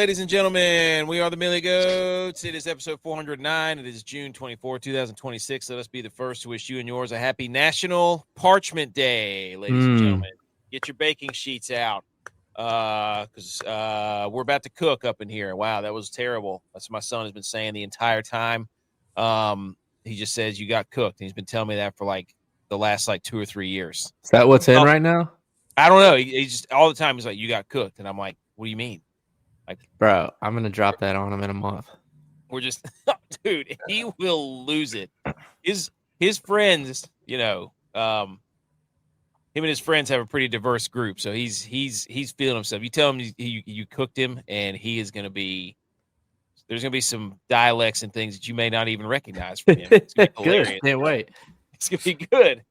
ladies and gentlemen. We are the Millie Goats. It is episode 409. It is June 24, 2026. Let us be the first to wish you and yours a happy National Parchment Day, ladies and gentlemen. Get your baking sheets out because we're about to cook up in here. Wow, that was terrible. That's what my son has been saying the entire time. He just says you got cooked. And he's been telling me that for like the last 2 or 3 years. Is that what's in right now? I don't know. He just all the time he's like, you got cooked. And I'm like, what do you mean? Bro, I'm going to drop that on him in a month. We're just, dude, he will lose it. His friends, him and his friends have a pretty diverse group. So he's feeling himself. You tell him you cooked him and he is going to be, there's going to be some dialects and things that you may not even recognize from him. It's going to be hilarious. Good. Can't wait. It's going to be good.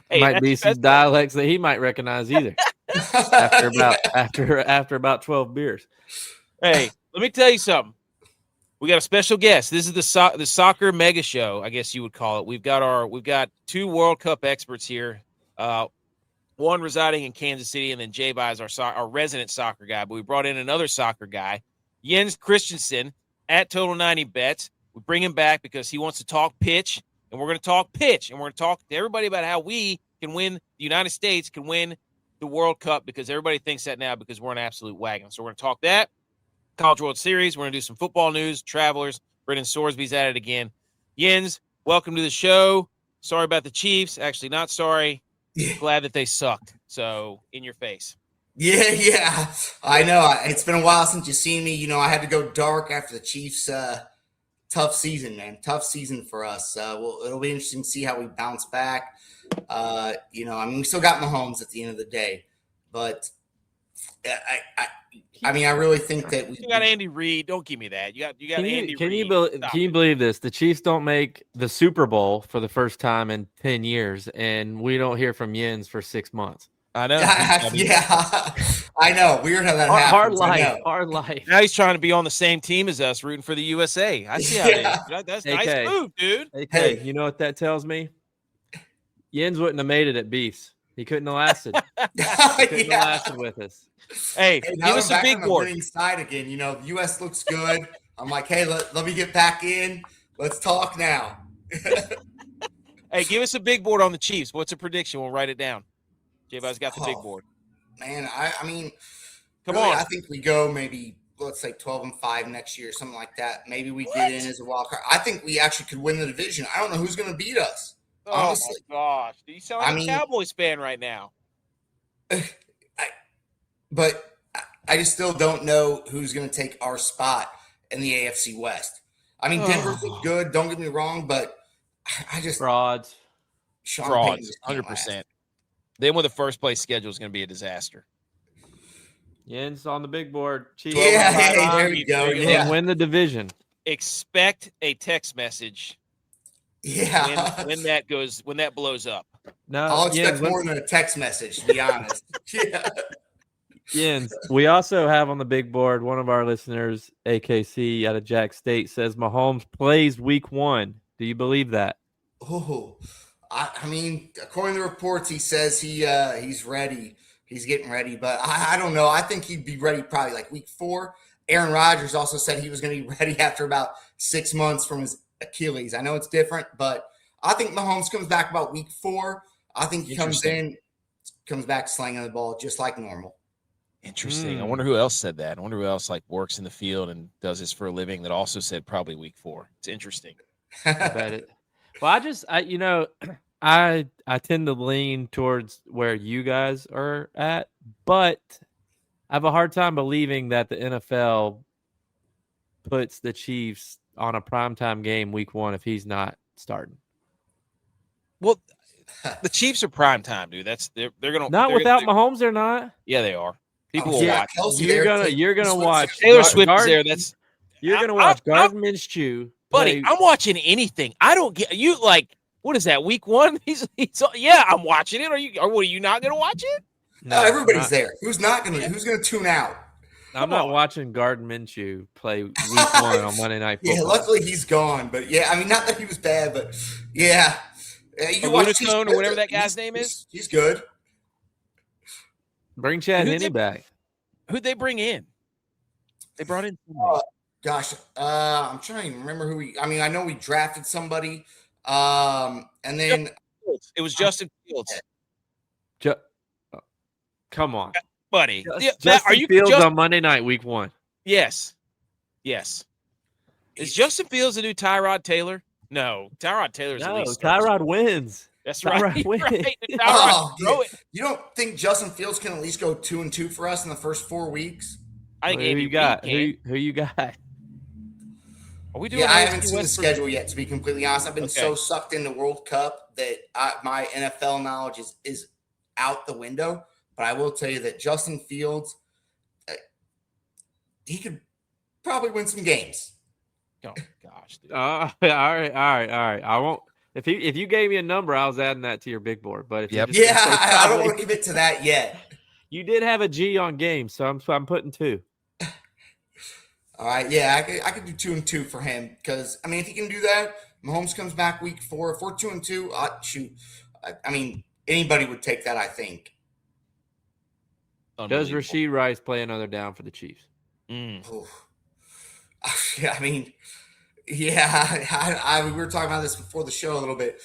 Hey, might be some dialects that he might recognize either after about 12 beers. Hey, let me tell you something. We got a special guest. This is the soccer mega show, I guess you would call it. We've got 2 World Cup experts here. One residing in Kansas City, and then G.U.Y.S, our resident soccer guy. But we brought in another soccer guy, Jens Christensen at Total 90 Bets. We bring him back because he wants to talk pitch. And we're going to talk pitch, and we're going to talk to everybody about how we can win, the United States can win the World Cup, because everybody thinks that now because we're an absolute wagon. So we're going to talk that, College World Series. We're going to do some football news, travelers. Brendan Sorsby's at it again. Jens, welcome to the show. Sorry about the Chiefs. Actually, not sorry. Glad that they sucked. So, in your face. Yeah. I know. It's been a while since you've seen me. I had to go dark after the Chiefs' tough season, man. Tough season for us. It'll be interesting to see how we bounce back. We still got Mahomes at the end of the day, but I really think that we got Andy Reid. Don't give me that. You got Andy Reid. Can you believe this? The Chiefs don't make the Super Bowl for the first time in 10 years, and we don't hear from Jens for 6 months. I know. Yeah, I know. Weird how that happens. Hard life. Now he's trying to be on the same team as us, rooting for the USA. I see how it is. That's a nice move, dude. Hey, you know what that tells me? Jens wouldn't have made it at Beefs. He couldn't have lasted. He couldn't have lasted with us. Hey, give us a big board. Winning side again. The U.S. looks good. I'm like, hey, let me get back in. Let's talk now. Hey, give us a big board on the Chiefs. What's a prediction? We'll write it down. J-Buzz got the big board. Man, come on. I think we go maybe, let's say 12-5 next year, something like that. Maybe we get in as a wild card. I think we actually could win the division. I don't know who's going to beat us. Honestly. Oh, my gosh. You sound like a Cowboys fan right now. But I just still don't know who's going to take our spot in the AFC West. Denver's look good. Don't get me wrong, but I just – Frauds, 100%. Then with the first place schedule is going to be a disaster. Jens on the big board. Chiefs. Yeah, there we go. And win the division. Expect a text message. Yeah. When that blows up. No, I'll expect more than a text message, to be honest. Yeah. Jens, we also have on the big board one of our listeners, AKC out of Jack State, says Mahomes plays week 1. Do you believe that? Oh, according to reports, he says he's ready. He's getting ready, but I don't know. I think he'd be ready probably like week 4. Aaron Rodgers also said he was going to be ready after about 6 months from his Achilles. I know it's different, but I think Mahomes comes back about week 4. I think he comes back slinging the ball just like normal. Interesting. I wonder who else said that. I wonder who else works in the field and does this for a living that also said probably week 4. It's interesting. I bet it. Well, I tend to lean towards where you guys are at, but I have a hard time believing that the NFL puts the Chiefs on a primetime game week 1 if he's not starting. Well, the Chiefs are primetime, dude. They're gonna without Mahomes. They're not. Yeah, they are. People will watch. You're gonna watch Taylor Swift is there. You're gonna watch Gardner Minshew. Buddy, I'm watching anything. I don't get you what is that, week 1? He's yeah, I'm watching it. Are you not gonna watch it? No, everybody's there. Who's gonna tune out? I'm not watching Gardner Minshew play week 1 on Monday Night Football. Yeah, luckily he's gone. But yeah, not that he was bad, but yeah. You watch or whatever that guy's name is. He's good. Bring Chad Henne back. Who'd they bring in? They brought in somebody. Gosh, I'm trying to remember who we. I mean, I know we drafted somebody, and then It was Justin Fields, Come on. buddy. Justin Are you Fields on Monday night, week 1. Yes. Is Justin Fields the new Tyrod Taylor? No, Tyrod Taylor's the least. Tyrod wins. That's Tyrod right. wins. Right. You don't think Justin Fields can at least go 2-2 for us in the first 4 weeks? I think who Andy you got? Reid Who you got? Are we doing? Yeah, I AFC haven't seen the West schedule yet. To be completely honest, I've been Okay. so sucked into World Cup that my NFL knowledge is out the window. But I will tell you that Justin Fields, he could probably win some games. Oh gosh. Dude. All right. I won't. If you gave me a number, I was adding that to your big board. But if you just Yeah, say I don't probably- want to commit to that yet. You did have a G on games, so I'm putting 2. All right, yeah, I could do 2-2 for him because I mean, if he can do that, Mahomes comes back week 4. If we're 2-2, shoot, I mean, anybody would take that. I think. Does Rashee Rice play another down for the Chiefs? Oof. Yeah, I mean, yeah, we were talking about this before the show a little bit.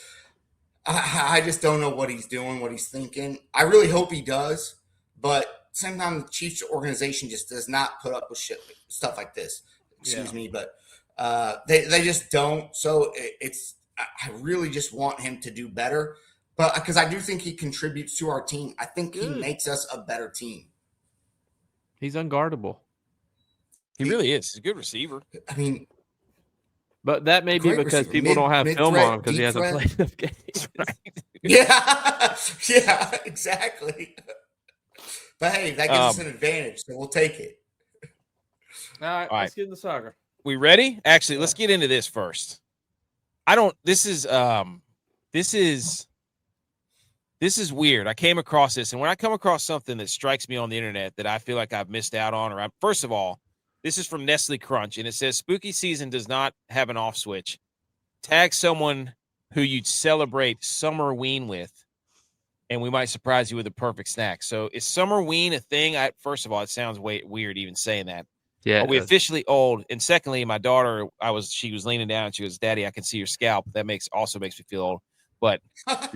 I just don't know what he's doing, what he's thinking. I really hope he does, but sometimes the Chiefs organization just does not put up with stuff like this. Excuse me, but they just don't. So I really just want him to do better, but because I do think he contributes to our team. I think he makes us a better team. He's unguardable. He really is. He's a good receiver. I mean, but that may be great because receiver. people don't have film Mid-threat, on him because he hasn't deep played enough games. Right. Yeah, exactly. But hey, that gives us an advantage, so we'll take it. All right, let's get into soccer. We ready? Actually, let's get into this first. This is weird. I came across this, and when I come across something that strikes me on the internet that I feel like I've missed out on, first of all, this is from Nestle Crunch, and it says spooky season does not have an off switch. Tag someone who you'd celebrate summerween with, and we might surprise you with the perfect snack. So is summerween a thing? First of all, it sounds weird even saying that. Yeah. Are we officially old? And secondly, my daughter, she was leaning down and she goes, "Daddy, I can see your scalp." That also makes me feel old. But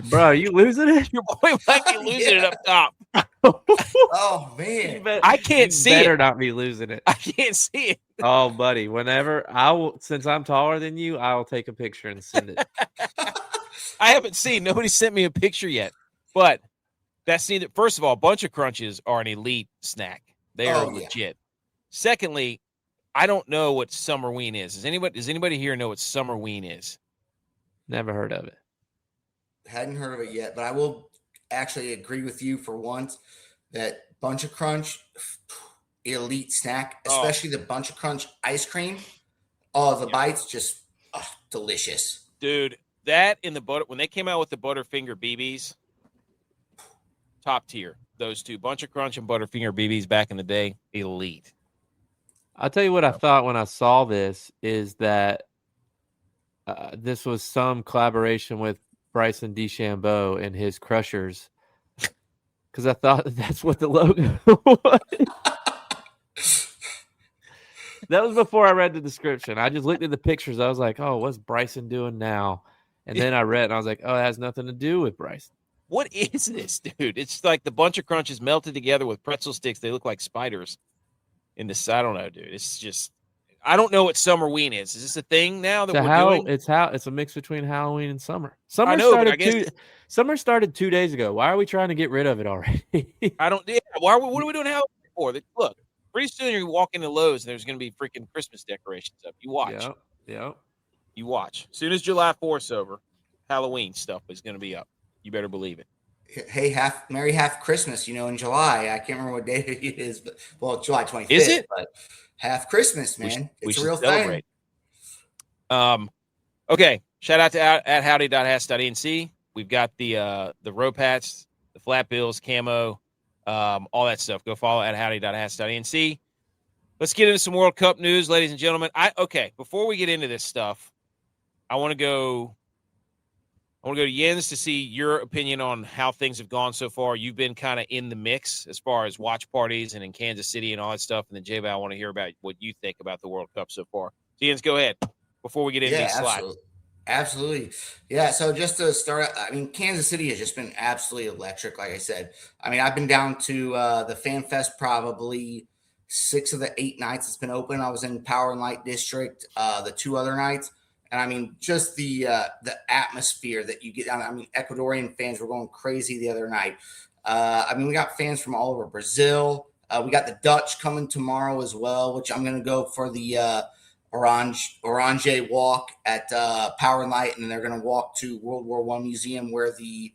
bro, are you losing it? Your boy might be losing it up top. Oh man, I can't see it. Better not be losing it. I can't see it. Oh, buddy, whenever since I'm taller than you, I will take a picture and send it. I haven't seen. Nobody sent me a picture yet. But that's neither. First of all, Bunch of Crunches are an elite snack. They are legit. Secondly, I don't know what summerween is. Does anybody here know what summerween is? Never heard of it. Hadn't heard of it yet, but I will actually agree with you for once that Bunch of Crunch, elite snack, especially the Bunch of Crunch ice cream. Oh, the bites just delicious. Dude, that in the butter, when they came out with the Butterfinger BBs, top tier. Those two, Bunch of Crunch and Butterfinger BBs back in the day, elite. I'll tell you what I thought when I saw this is that this was some collaboration with Bryson DeChambeau and his Crushers, because I thought that's what the logo was. That was before I read the description. I just looked at the pictures. I was like, "Oh, what's Bryson doing now?" And then I read, and I was like, "Oh, it has nothing to do with Bryson." What is this, dude? It's like the Bunch of Crunches melted together with pretzel sticks. They look like spiders. In this, I don't know, dude. It's just, I don't know what summerween is. Is this a thing now that we're doing? It's a mix between Halloween and summer. Summer started 2 days ago. Why are we trying to get rid of it already? I don't. Yeah, what are we doing Halloween for? Look, pretty soon you walk into Lowe's and there's going to be freaking Christmas decorations up. You watch. Yeah. You watch. As soon as July 4th's over, Halloween stuff is going to be up. You better believe it. Hey, Merry half Christmas, in July. I can't remember what day it is, but July 25th. Is it? But half Christmas, man. It's a real celebrate. thing. Okay. Shout out to at howdy.has.nc. We've got the rope hats, the flat bills, camo, all that stuff. Go follow at howdy.has.nc. Let's get into some World Cup news, ladies and gentlemen. Before we get into this stuff, I want to I want to go to Jens to see your opinion on how things have gone so far. You've been kind of in the mix as far as watch parties and in Kansas City and all that stuff. And then, J-Bow, I want to hear about what you think about the World Cup so far. So, Jens, go ahead before we get into these slides. Absolutely. Yeah. So just to start, I mean, Kansas City has just been absolutely electric. Like I said, I mean, I've been down to the Fan Fest probably 6 of the 8 nights it's been open. I was in Power and Light District the 2 other nights. And I mean, just the atmosphere that you get. I mean, Ecuadorian fans were going crazy the other night. I mean, we got fans from all over Brazil. We got the Dutch coming tomorrow as well, which I'm going to go for the Orange walk at Power and Light, and then they're going to walk to World War I Museum where the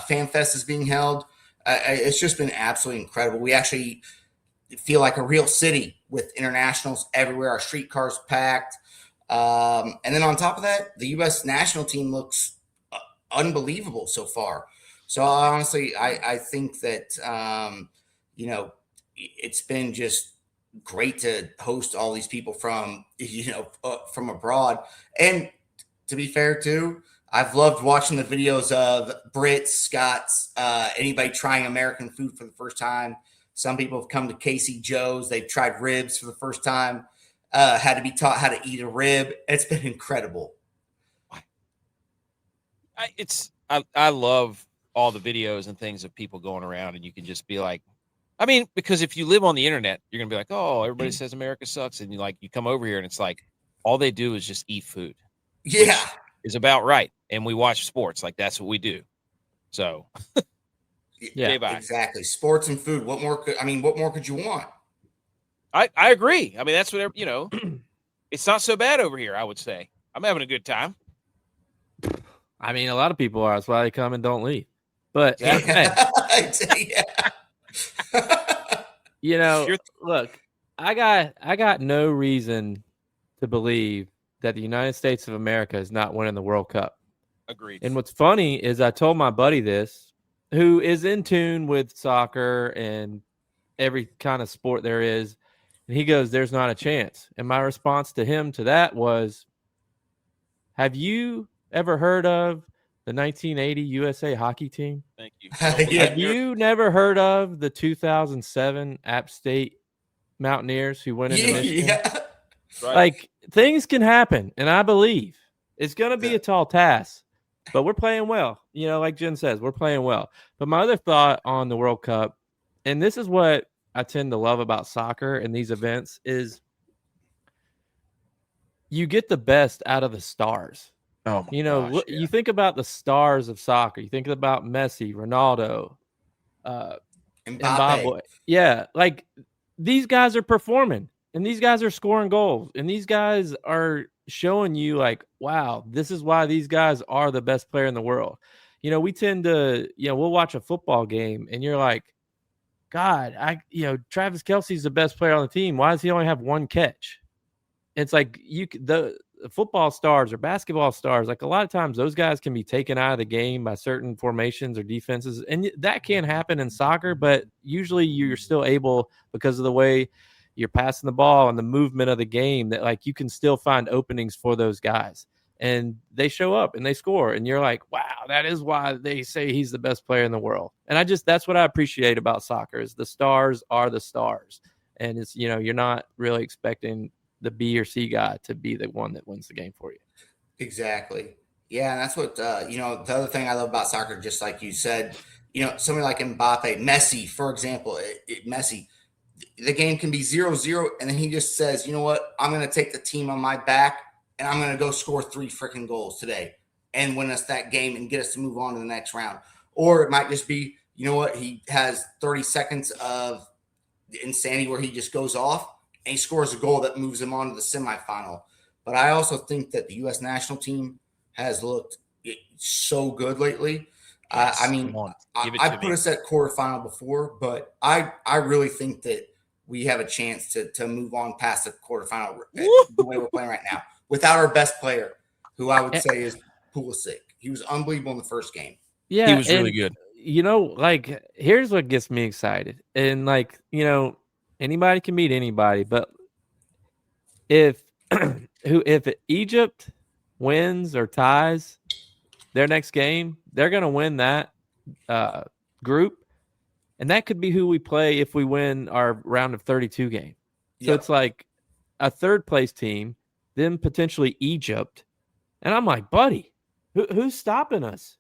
Fan Fest is being held. It's just been absolutely incredible. We actually feel like a real city with internationals everywhere. Our streetcars packed. And then on top of that, the U.S. national team looks unbelievable so far. So honestly, I think that, it's been just great to host all these people from abroad. And to be fair too, I've loved watching the videos of Brits, Scots, anybody trying American food for the first time. Some people have come to Casey Joe's. They've tried ribs for the first time. Had to be taught how to eat a rib. It's been incredible. I love all the videos and things of people going around, and you can just be like, I mean, because if you live on the internet, you're gonna be like, oh, everybody says America sucks, and you come over here and it's like all they do is just eat food. Yeah, is about right, and we watch sports like that's what we do. So, yeah, exactly. Sports and food. What more could you want? I agree. I mean, that's what it's not so bad over here. I would say I'm having a good time. I mean, a lot of people are. That's why they come and don't leave. But look, I got no reason to believe that the United States of America is not winning the World Cup. Agreed. And what's funny is I told my buddy this, who is in tune with soccer and every kind of sport there is. And he goes, there's not a chance. And my response to him to that was, have you ever heard of the 1980 USA hockey team? Thank you. Have you never heard of the 2007 App State Mountaineers who went into Michigan? Yeah. Right. Like, things can happen, and I believe it's going to be a tall task, but we're playing well. Like Jen says, we're playing well. But my other thought on the World Cup, and this is what I tend to love about soccer and these events, is you get the best out of the stars. Oh my gosh, yeah. You think about the stars of soccer. You think about Messi, Ronaldo, Mbappe. Yeah, like these guys are performing, and these guys are scoring goals, and these guys are showing you like, wow, this is why these guys are the best player in the world. We tend to, we'll watch a football game, and you're like, God, Travis Kelce's the best player on the team. Why does he only have one catch? It's like the football stars or basketball stars, like a lot of times those guys can be taken out of the game by certain formations or defenses. And that can happen in soccer, but usually you're still able, because of the way you're passing the ball and the movement of the game, that like you can still find openings for those guys. And they show up and they score. And you're like, wow, that is why they say he's the best player in the world. And that's what I appreciate about soccer, is the stars are the stars. And it's, you're not really expecting the B or C guy to be the one that wins the game for you. Exactly. Yeah. And that's what, the other thing I love about soccer, just like you said, somebody like Mbappe, Messi, for example, Messi, the game can be 0-0. And then he just says, you know what, I'm going to take the team on my back, and I'm going to go score 3 freaking goals today and win us that game and get us to move on to the next round. Or it might just be, you know what, he has 30 seconds of insanity where he just goes off and he scores a goal that moves him on to the semifinal. But I also think that the U.S. national team has looked so good lately. Yes, I put us at quarterfinal before, but I really think that we have a chance to move on past the quarterfinal the way we're playing right now, without our best player, who I would say is Pulisic. He was unbelievable in the first game. Yeah, he was really good. Here's what gets me excited. And anybody can beat anybody, but if Egypt wins or ties, their next game, they're going to win that group. And that could be who we play if we win our round of 32 game. So it's like a third place team, then potentially Egypt. And I'm like, buddy, who's stopping us?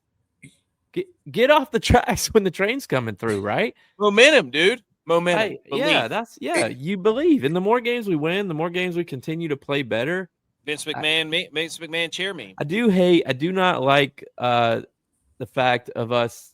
Get off the tracks when the train's coming through, right? Momentum, dude. Momentum. You believe. And the more games we win, the more games we continue to play better. Vince McMahon chair me. I do not like the fact of us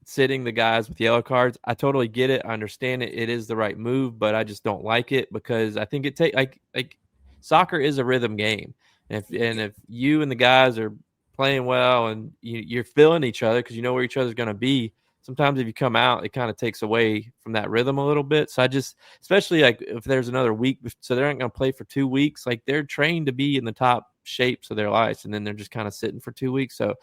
sitting the guys with yellow cards. I totally get it. I understand it. It is the right move, but I just don't like it because I think like soccer is a rhythm game. And if you and the guys are playing well and you're feeling each other because you know where each other's going to be, sometimes if you come out, it kind of takes away from that rhythm a little bit. So I just, especially like if there's another week, so they're not going to play for 2 weeks, like they're trained to be in the top shapes of their lives, and then they're just kind of sitting for 2 weeks. So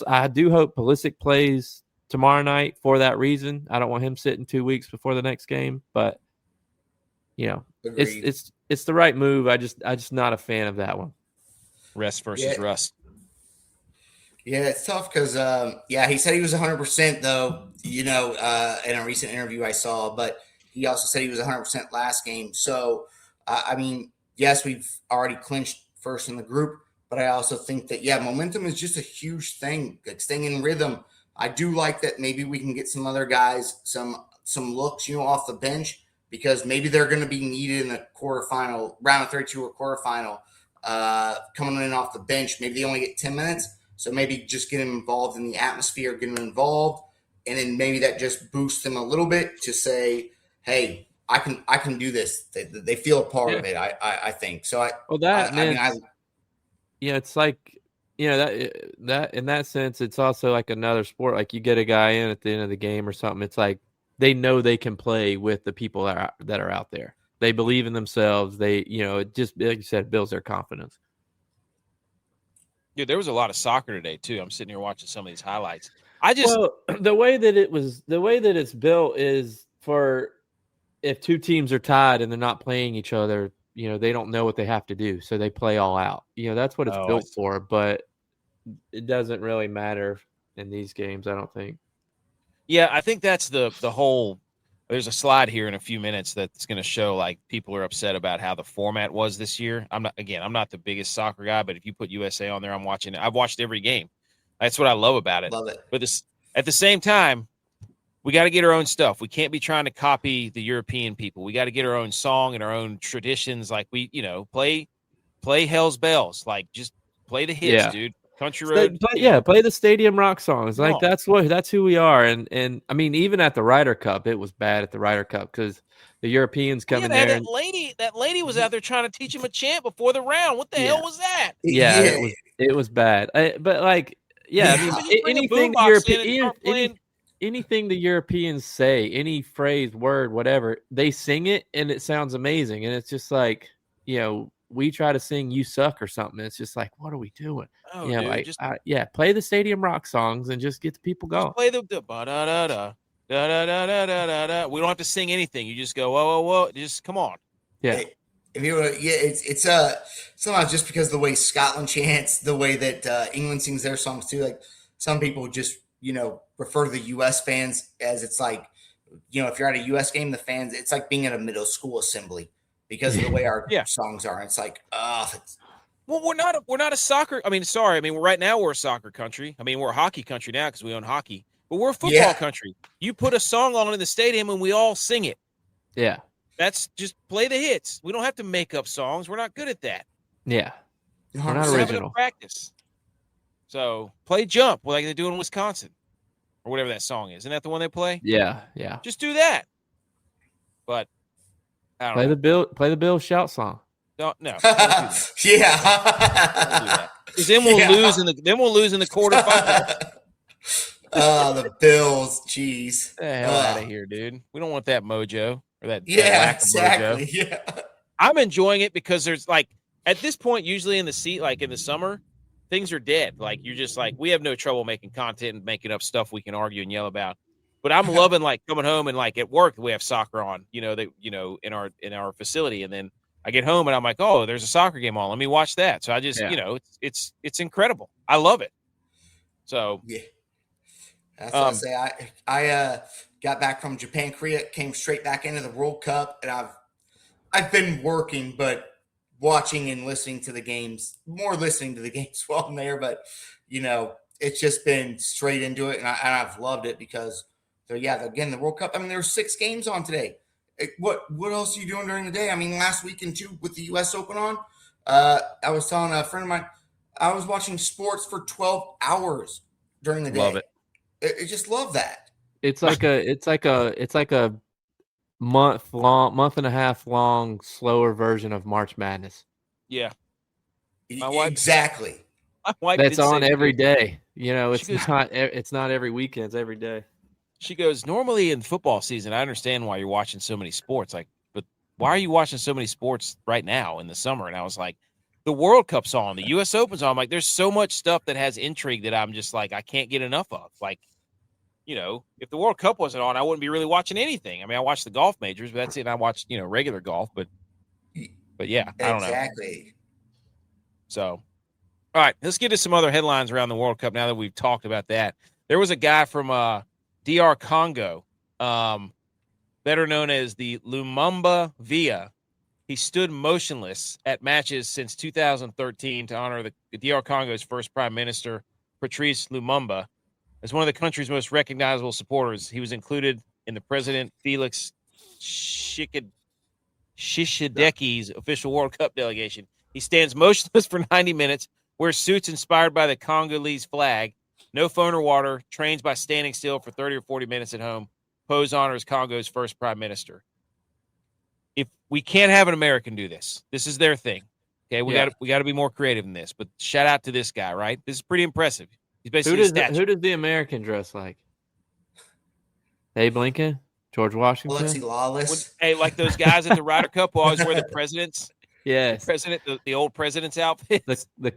I do hope Pulisic plays tomorrow night for that reason. I don't want him sitting 2 weeks before the next game, but it's the right move. I just not a fan of that one. Rest versus rust. Yeah, it's tough because, he said he was 100% though, in a recent interview I saw, but he also said he was 100% last game. So, yes, we've already clinched first in the group, but I also think that, momentum is just a huge thing, like staying in rhythm. I do like that maybe we can get some other guys, some looks, off the bench because maybe they're going to be needed in the quarterfinal, round of 32 or quarterfinal, coming in off the bench. Maybe they only get 10 minutes. So maybe just get them involved in the atmosphere, get them involved, and then maybe that just boosts them a little bit to say, "Hey, I can do this." They feel a part of it. I think so. It's like that in that sense, it's also like another sport. Like you get a guy in at the end of the game or something. It's like they know they can play with the people that are out there. They believe in themselves. They it just like you said builds their confidence. Dude, there was a lot of soccer today too. I'm sitting here watching some of these highlights. The way that it's built is for if two teams are tied and they're not playing each other, they don't know what they have to do, so they play all out. That's what it's built for, but it doesn't really matter in these games, I don't think. Yeah, I think that's the whole. There's a slide here in a few minutes that's going to show like people are upset about how the format was this year. I'm not the biggest soccer guy, but if you put USA on there, I'm watching it. I've watched every game. That's what I love about it. Love it. But at the same time, we got to get our own stuff. We can't be trying to copy the European people. We got to get our own song and our own traditions. Like we, play Hell's Bells. Like just play the hits, dude. Country Road. Play the stadium rock songs. Like that's who we are. And I mean, even at the Ryder Cup, it was bad at the Ryder Cup because the Europeans come in there. That lady was out there trying to teach him a chant before the round. What the hell was that? Yeah, it was bad. But like, anything the Europeans say, any phrase, word, whatever, they sing it and it sounds amazing. And it's just like, we try to sing "You Suck" or something. It's just like, what are we doing? Oh, dude, play the stadium rock songs and just get the people going. Play the da-da-da-da, da-da-da-da-da-da. We don't have to sing anything. You just go, whoa, just come on. Yeah. It's somehow just because of the way Scotland chants, the way that England sings their songs too. Like some people just refer to the U.S. fans as it's like, if you're at a U.S. game, the fans, it's like being at a middle school assembly. Because of the way our songs are. It's like, well, we're not a soccer. Right now we're a soccer country. We're a hockey country now because we own hockey. But we're a football country. You put a song on in the stadium and we all sing it. Yeah. That's just play the hits. We don't have to make up songs. We're not good at that. Yeah. We're not original. Practice. So play Jump like they do in Wisconsin or whatever that song is. Isn't that the one they play? Yeah. Just do that. But play the Bill shout song. No. Don't do that. Because then we'll lose in the quarterfinal. The Bills, jeez. Get the hell out of here, dude. We don't want that mojo or that lack of exactly. mojo. Yeah. I'm enjoying it because there's like at this point, usually in the seat, like in the summer, things are dead. Like you're just like we have no trouble making content and making up stuff we can argue and yell about. But I'm loving like coming home and like at work we have soccer on, in our facility, and then I get home and I'm like, oh, there's a soccer game on. Let me watch that. So I just, it's incredible. I love it. So Yeah. That's what I say. I got back from Japan, Korea, came straight back into the World Cup, and I've been working, but watching and listening to the games, more listening to the games while I'm there. But it's just been straight into it, and I've loved it because, again, the World Cup. I mean, there were 6 games on today. What else are you doing during the day? I mean, last weekend too, with the U.S. Open on, I was telling a friend of mine, I was watching sports for 12 hours during the day. Love it. I just love that. It's like a month and a half long, slower version of March Madness. Yeah. Exactly. My wife That's did on say every day. It's goes- it's not every weekend, it's every day. She goes, normally in football season, I understand why you're watching so many sports. Like, but why are you watching so many sports right now in the summer? And I was like, the World Cup's on, the U.S. Open's on. I'm like, there's so much stuff that has intrigue that I'm just like, I can't get enough of. Like, if the World Cup wasn't on, I wouldn't be really watching anything. I mean, I watch the golf majors, but that's it. I watch, regular golf, but yeah, I don't know. Exactly. So, all right, let's get to some other headlines around the World Cup now that we've talked about that. There was a guy from DR Congo, better known as the Lumumba Via. He stood motionless at matches since 2013 to honor the DR Congo's first prime minister, Patrice Lumumba. As one of the country's most recognizable supporters, he was included in the President Felix Tshisekedi's official World Cup delegation. He stands motionless for 90 minutes, wears suits inspired by the Congolese flag, no phone or water, trains by standing still for 30 or 40 minutes at home, pose honors Congo's first prime minister. If we can't have an American do this, this is their thing. Okay, we got to be more creative than this. But shout out to this guy, right? This is pretty impressive. He's basically who does the American dress like? Abe Lincoln, George Washington, Alexi Lawless. Hey, like those guys at the Ryder Cup who always wear the presidents. Yes, the old president's outfit. The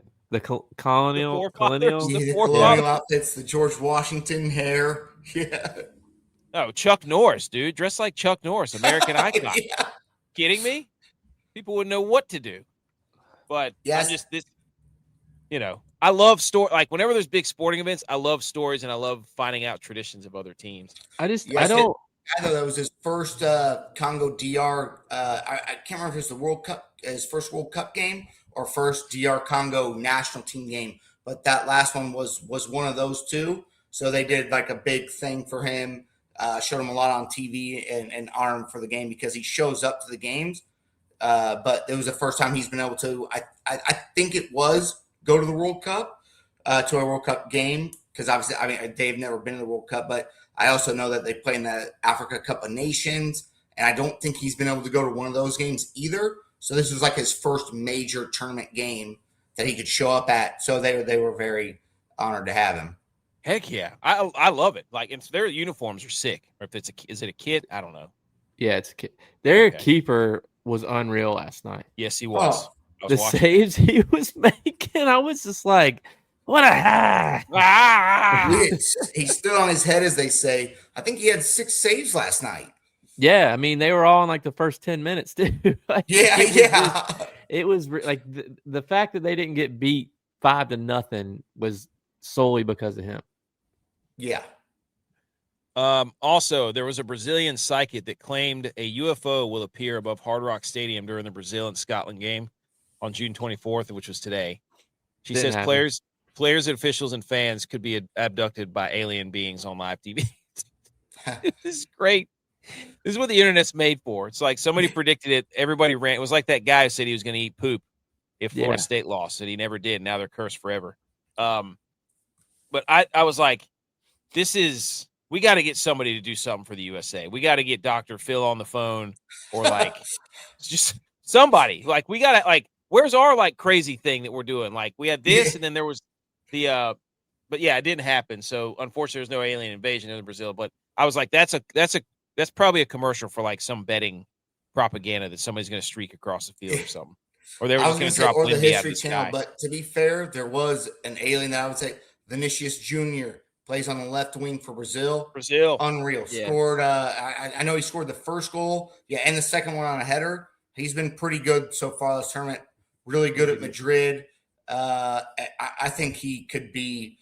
colonial outfits, the George Washington hair. Yeah. No, Chuck Norris, dude. Dressed like Chuck Norris, American icon. Yeah. Kidding me? People wouldn't know what to do. But yes. I'm just this, I love like whenever there's big sporting events, I love stories and I love finding out traditions of other teams. I thought that was his first Congo DR. I can't remember if it was the World Cup, his first World Cup game or first DR Congo national team game. But that last one was one of those two. So they did like a big thing for him, showed him a lot on TV and honored him for the game because he shows up to the games. But it was the first time he's been able to, I think it was, go to the World Cup, to a World Cup game. Because obviously, they've never been to the World Cup, but I also know that they play in the Africa Cup of Nations. And I don't think he's been able to go to one of those games either. So this was like his first major tournament game that he could show up at. So they were very honored to have him. Heck yeah. I love it. Like, their uniforms are sick. Or if is it a kid? I don't know. Yeah, it's a kid. Their keeper was unreal last night. Yes, he was. The saves he was making, I was just like, what a He stood on his head, as they say. I think he had 6 saves last night. Yeah, I mean, they were all in like the first 10 minutes, too. It was like the fact that they didn't get beat 5-0 was solely because of him. Yeah. Also, there was a Brazilian psychic that claimed a UFO will appear above Hard Rock Stadium during the Brazil and Scotland game on June 24th, which was today. She says players and officials and fans could be abducted by alien beings on live TV. This is great. This is what the internet's made for. It's like somebody predicted it. Everybody ran. It was like that guy who said he was going to eat poop if Florida State lost, and he never did. Now they're cursed forever. But I was like, we got to get somebody to do something for the USA. We got to get Dr. Phil on the phone or like just somebody. Like, we got to, like, where's our like crazy thing that we're doing? Like, we had this, and then there was the but yeah, it didn't happen. So unfortunately, there's no alien invasion in Brazil. But I was like, that's probably a commercial for like some betting propaganda that somebody's going to streak across the field or something, or they were just going to drop the History Channel. Sky. But to be fair, there was an alien that I would say Vinicius Jr. plays on the left wing for Brazil. Unreal. Yeah. Scored. I know he scored the first goal. Yeah, and the second one on a header. He's been pretty good so far this tournament. Really good at Madrid. I think he could be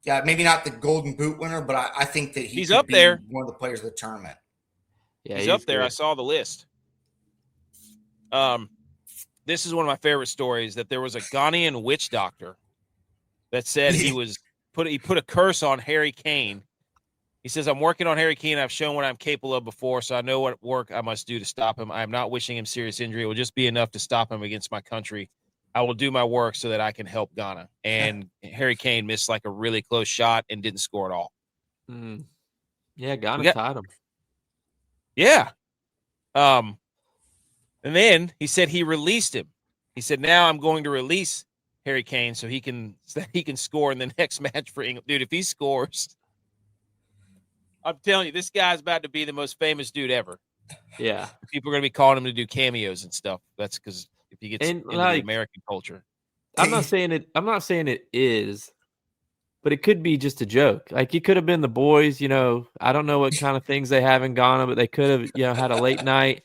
Yeah, maybe not the Golden Boot winner, but I think that He's could up be there. one of the players of the tournament. Yeah, he's up there. good. I saw the list. This is one of my favorite stories, that there was a Ghanaian witch doctor that said he put a curse on Harry Kane. He says, I'm working on Harry Kane. I've shown what I'm capable of before, so I know what work I must do to stop him. I am not wishing him serious injury. It will just be enough to stop him against my country. I will do my work so that I can help Ghana. And Harry Kane missed like a really close shot and didn't score at all. Yeah, Ghana tied him. Yeah. And then he said he released him. He said, now I'm going to release Harry Kane so he can score in the next match for England. Dude, if he scores, I'm telling you, this guy's about to be the most famous dude ever. Yeah. People are going to be calling him to do cameos and stuff. That's because if he gets into the American culture. I'm not saying it is, but it could be just a joke. Like, it could have been the boys, I don't know what kind of things they have in Ghana, but they could have, had a late night.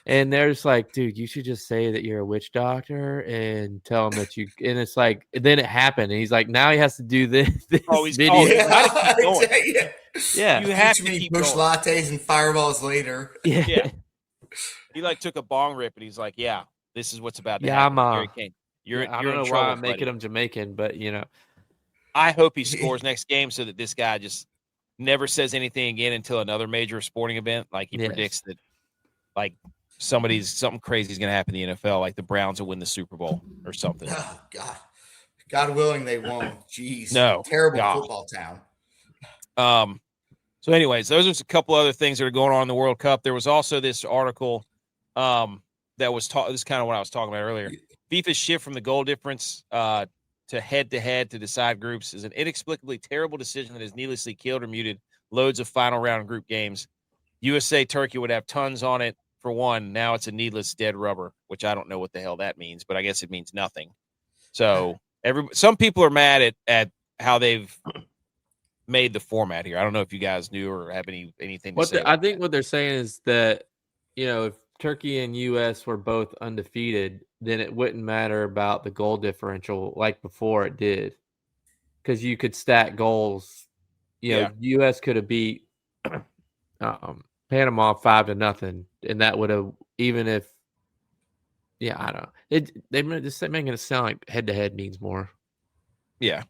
And they're just like, dude, you should just say that you're a witch doctor and tell them that you. And it's like, then it happened. And he's like, now he has to do this video. Yeah. You have to keep bush going. lattes and fireballs later. Yeah. He took a bong rip and he's like, yeah, this is what's about to happen. Harry Kane. I don't know why I'm making him Jamaican, but I hope he scores next game so that this guy just never says anything again until another major sporting event. Like he predicts that, like, something crazy is going to happen in the NFL, like the Browns will win the Super Bowl or something. Oh, God willing, they won't. Jeez, no, terrible football town. So, anyways, those are a couple other things that are going on in the World Cup. There was also this article that was this is kind of what I was talking about earlier. FIFA's shift from the goal difference to head-to-head to decide groups is an inexplicably terrible decision that has needlessly killed or muted loads of final round group games. USA Turkey would have tons on it. For one, now it's a needless dead rubber, which I don't know what the hell that means, but I guess it means nothing. So some people are mad at how they've made the format here. I don't know if you guys knew or have anything to say. I think what they're saying is that, if Turkey and U.S. were both undefeated, then it wouldn't matter about the goal differential like before it did, because you could stack goals. U.S. could have beat Panama 5-0, and that would have, even if, I don't know. They're just making it sound like head-to-head means more. Yeah.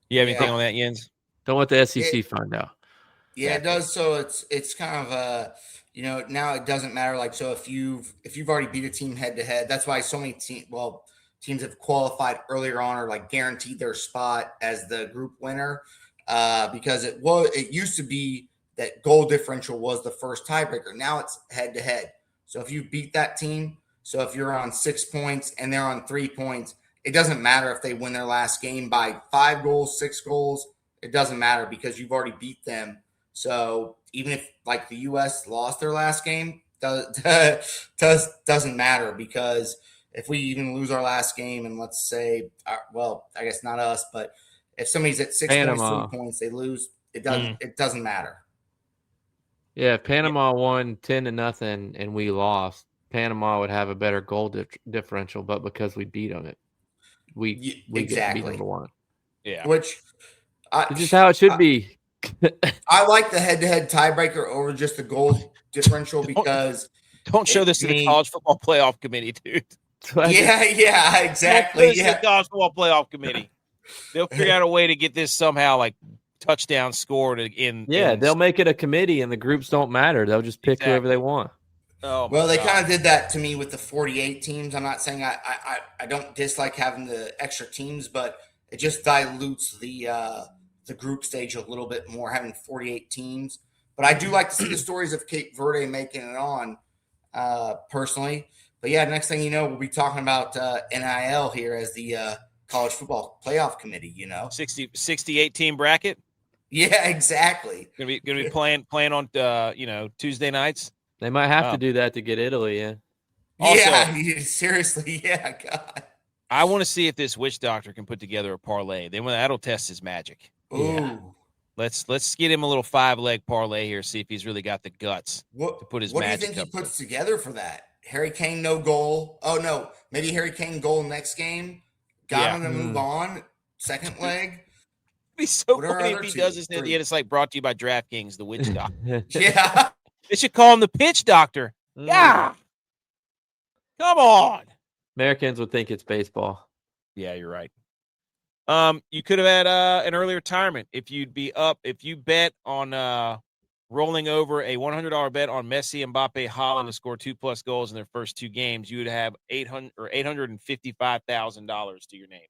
You have anything on that, Jens? Don't let the SEC find out. Yeah, it does. So it's kind of now it doesn't matter. Like, so if you've already beat a team head-to-head, that's why so many teams have qualified earlier on or like guaranteed their spot as the group winner, because it used to be that goal differential was the first tiebreaker. Now it's head-to-head. So if you beat that team, so if you're on 6 points and they're on 3 points, it doesn't matter if they win their last game by 5 goals, 6 goals. It doesn't matter because you've already beat them. So even if like the U.S. lost their last game, doesn't matter, because if we even lose our last game and let's say, I guess not us, but if somebody's at 6 Panama. points, 3 points, they lose. It doesn't matter. Yeah, if Panama won 10-0 and we lost, Panama would have a better goal differential, but because we beat them, we get beat number one. Yeah, which it's just how it should be. I like the head-to-head tiebreaker over just the goal differential because don't show this to the college football playoff committee, dude. Yeah, exactly. The college football playoff committee. They'll figure out a way to get this somehow like touchdown scored in. Yeah, they'll make it a committee and the groups don't matter. They'll just pick whoever they want. Oh, well, they kind of did that to me with the 48 teams. I'm not saying I don't dislike having the extra teams, but it just dilutes the group stage a little bit more, having 48 teams. But I do like to see the stories of Cape Verde making it on, personally. But yeah, next thing you know, we'll be talking about NIL here as the college football playoff committee. 68 team bracket. Yeah, exactly. Gonna be playing on Tuesday nights. They might have to do that to get Italy in. Also, seriously, yeah, God. I want to see if this witch doctor can put together a parlay. Then that'll test his magic. Ooh. Yeah. Let's get him a little 5-leg parlay here, see if he's really got the guts to put his magic up. What do you think he puts together for that? Harry Kane, no goal. Oh, no. Maybe Harry Kane goal next game. Got him to move on. Second leg. be so What are funny our if he other does two? this. And at the Three. end, it's like brought to you by DraftKings, the witch doctor. Yeah. They should call him the pitch doctor. Yeah. Come on. Americans would think it's baseball. Yeah, you're right. You could have had an early retirement if you bet on rolling over a $100 bet on Messi, Mbappe, Haaland to score 2+ goals in their first 2 games. You would have $855,000 to your name.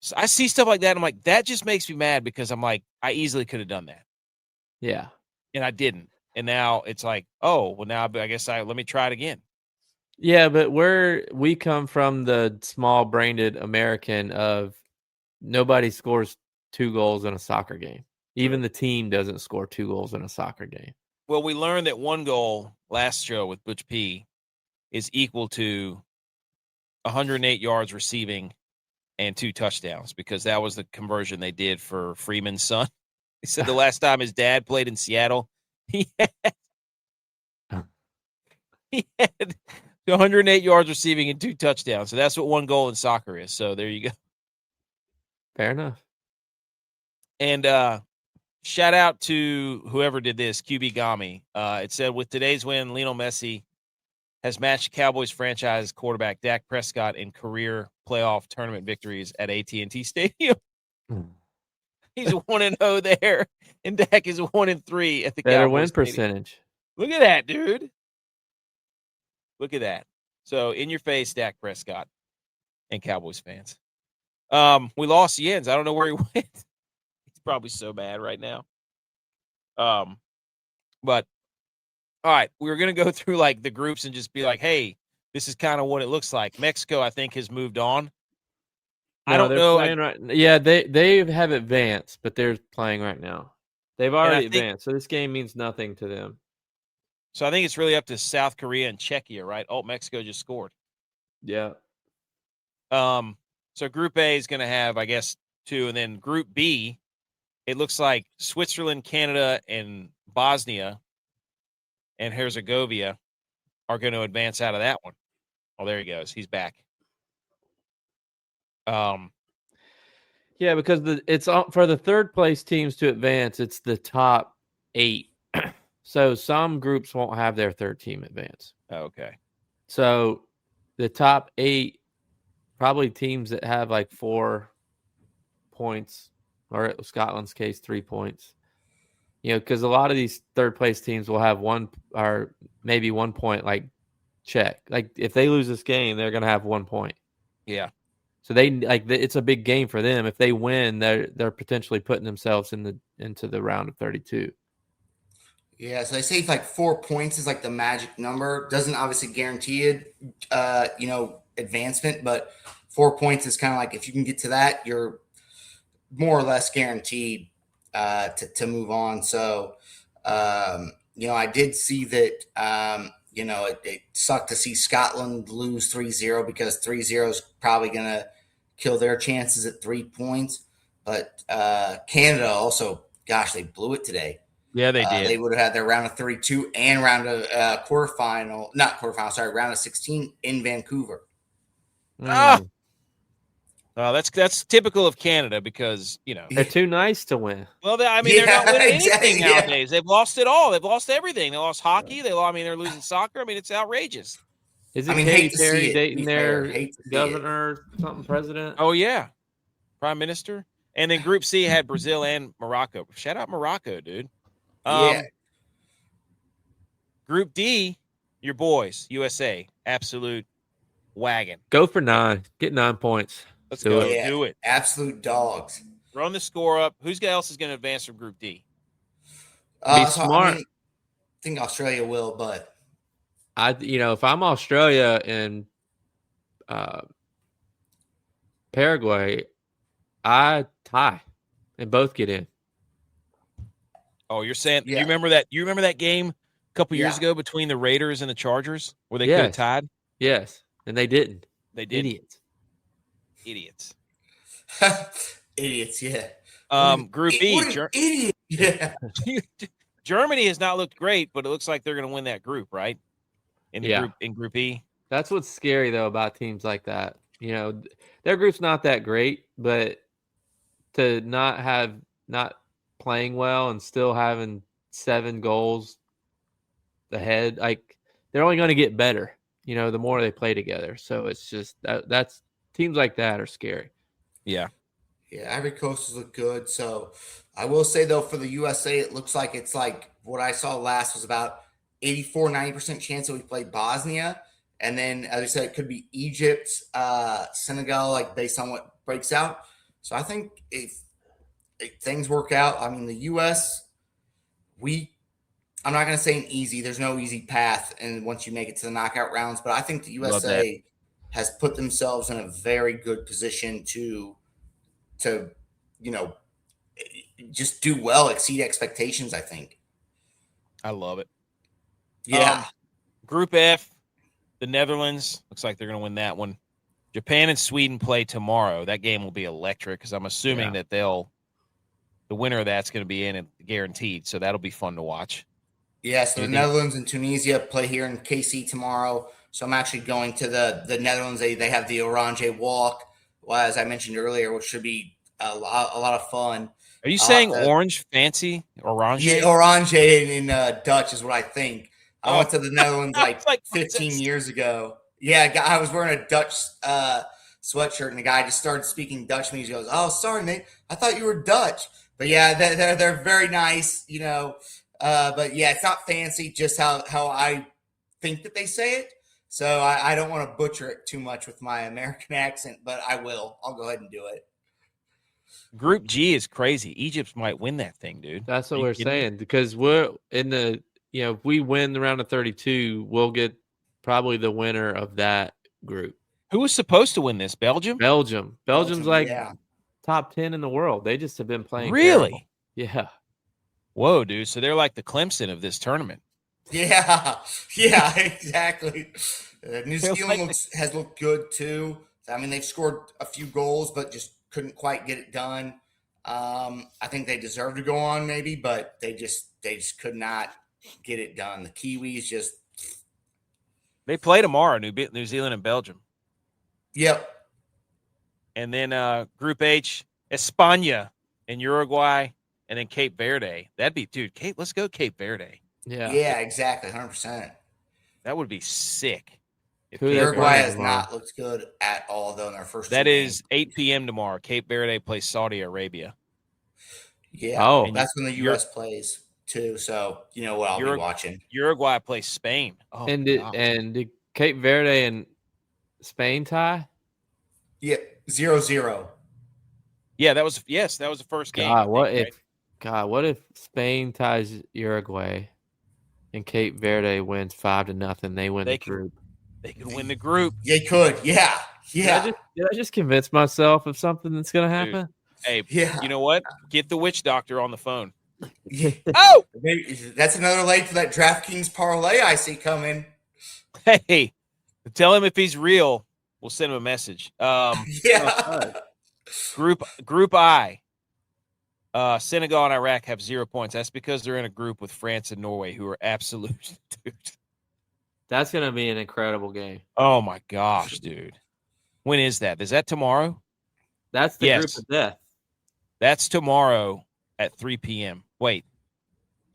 So I see stuff like that. And I'm like, that just makes me mad because I'm like, I easily could have done that. Yeah. And I didn't. And now it's like, oh, well, now I guess let me try it again. Yeah, but we come from the small-brained American of nobody scores 2 goals in a soccer game. Even the team doesn't score 2 goals in a soccer game. Well, we learned that 1 goal last show with Butch P is equal to 108 yards receiving and 2 touchdowns because that was the conversion they did for Freeman's son. He said the last time his dad played in Seattle, he had 108 yards receiving and 2 touchdowns. So that's what 1 goal in soccer is. So there you go. Fair enough. And shout out to whoever did this, QB Gami. It said, with today's win, Lionel Messi has matched Cowboys franchise quarterback Dak Prescott in career playoff tournament victories at AT&T Stadium. He's 1-0 there, and Dak is 1-3 at the Better Cowboys win Stadium. percentage. Look at that, dude. Look at that. So in your face, Dak Prescott and Cowboys fans. We lost Jens. I don't know where he went. He's probably so bad right now. But all right, we were gonna go through like the groups and just be like, hey, this is kind of what it looks like. Mexico, I think, has moved on. No, I don't they're know. playing right. Yeah, they have advanced, but they're playing right now. They've already advanced, so this game means nothing to them. So I think it's really up to South Korea and Czechia, right? Oh, Mexico just scored. Yeah. So Group A is going to have, I guess, 2, and then Group B, it looks like Switzerland, Canada, and Bosnia and Herzegovina are going to advance out of that one. Oh, there he goes. He's back. Yeah, because it's for the third place teams to advance. It's the top 8. So some groups won't have their third team advance. Okay. So the top 8, probably teams that have like 4 points, or in Scotland's case, 3 points. You know, because a lot of these third place teams will have 1 or maybe 1 point, like Czech. Like if they lose this game, they're going to have 1 point. Yeah. So it's a big game for them. If they win, they're potentially putting themselves into the round of 32. Yeah, so they say like 4 points is like the magic number. Doesn't obviously guarantee it, advancement, but 4 points is kind of like if you can get to that, you're more or less guaranteed to move on. So, I did see that, it sucked to see Scotland lose 3-0 because 3-0 is probably going to kill their chances at 3 points. But Canada also, gosh, they blew it today. Yeah, they did. They would have had their round of 32 and round of round of 16 in Vancouver. That's typical of Canada because, They're too nice to win. Well, they're not winning anything nowadays. They've lost it all. They've lost everything. They lost hockey. They're losing soccer. I mean, it's outrageous. Isn't Katy Perry dating their governor, something president? Oh, yeah. Prime Minister. And then Group C had Brazil and Morocco. Shout out Morocco, dude. Yeah. Group D, your boys, USA, absolute wagon. Go for 9. Get 9 points. Let's go. Do it. Absolute dogs. Run the score up. Who else is going to advance from Group D? Be smart. I think Australia will, but if I'm Australia and Paraguay, I tie and both get in. Oh, you're saying you remember that? You remember that game a couple years ago between the Raiders and the Chargers where they could have tied? Yes, and they didn't. They did. Idiots. Idiots. Yeah. Group B. Idiot. Yeah. Germany has not looked great, but it looks like they're going to win that group, right? In Group E. That's what's scary though about teams like that. Their group's not that great, but to not playing well and still having 7 goals ahead. Like they're only going to get better, the more they play together. So it's just that's teams like that are scary. Yeah. Yeah, Ivory Coast look good. So I will say, though, for the USA, it looks like it's like what I saw last was about 90% chance that we play Bosnia. And then, as I said, it could be Egypt, Senegal, like based on what breaks out. So I think if things work out, I mean, the U.S., I'm not going to say an easy, there's no easy path. And once you make it to the knockout rounds, but I think the USA has put themselves in a very good position to just do well, exceed expectations, I think. I love it. Yeah. Group F, the Netherlands, looks like they're going to win that one. Japan and Sweden play tomorrow. That game will be electric because I'm assuming that the winner of that's going to be in it guaranteed. So that'll be fun to watch. Yeah, so the Netherlands and Tunisia play here in KC tomorrow. So I'm actually going to the Netherlands. They have the Orange Walk, as I mentioned earlier, which should be a lot of fun. Are you saying orange fancy? Orange? Yeah, Orange in Dutch is what I think. I went to the Netherlands like 15 years ago. Yeah, I was wearing a Dutch sweatshirt, and the guy just started speaking Dutch to me. He goes, "Oh, sorry, mate. I thought you were Dutch." But yeah, they're very nice, But yeah, it's not fancy, just how I think that they say it. So I don't want to butcher it too much with my American accent, but I will. I'll go ahead and do it. Group G is crazy. Egypt might win that thing, dude. That's what we're saying, because we're in the if we win the round of 32, we'll get probably the winner of that group. Who was supposed to win this? Belgium? Belgium's like top 10 in the world. They just have been playing. Really? Terrible. Yeah. Whoa, dude. So they're like the Clemson of this tournament. Yeah, exactly. New Zealand has looked good too. I mean, they've scored a few goals, but just couldn't quite get it done. I think they deserve to go on, maybe, but they just could not get it done. The Kiwis they play tomorrow, New Zealand and Belgium. Yep. And then Group H, España and Uruguay, and then Cape Verde. That'd be, dude, let's go Cape Verde. Yeah, exactly, 100%. That would be sick. Uruguay has not looked good at all, though, in their first. That is 8 p.m. tomorrow. Cape Verde plays Saudi Arabia. Yeah, that's when the U.S. plays too. So you know what I'll be watching. Uruguay plays Spain. Oh, and did Cape Verde and Spain tie? Yeah, 0-0. Yeah, that was the first game. What if Spain ties Uruguay and Cape Verde wins 5-0? They win the group. They could win the group. They could. Yeah. Did I just convince myself of something that's going to happen? Dude. Hey, you know what? Get the witch doctor on the phone. Yeah. Oh, that's another leg for that DraftKings parlay I see coming. Hey, tell him if he's real, we'll send him a message. Group I. Senegal and Iraq have 0 points. That's because they're in a group with France and Norway, who are absolute dude. That's going to be an incredible game. Oh, my gosh, dude. When is that? Is that tomorrow? That's the group of death. That's tomorrow at 3 p.m. Wait.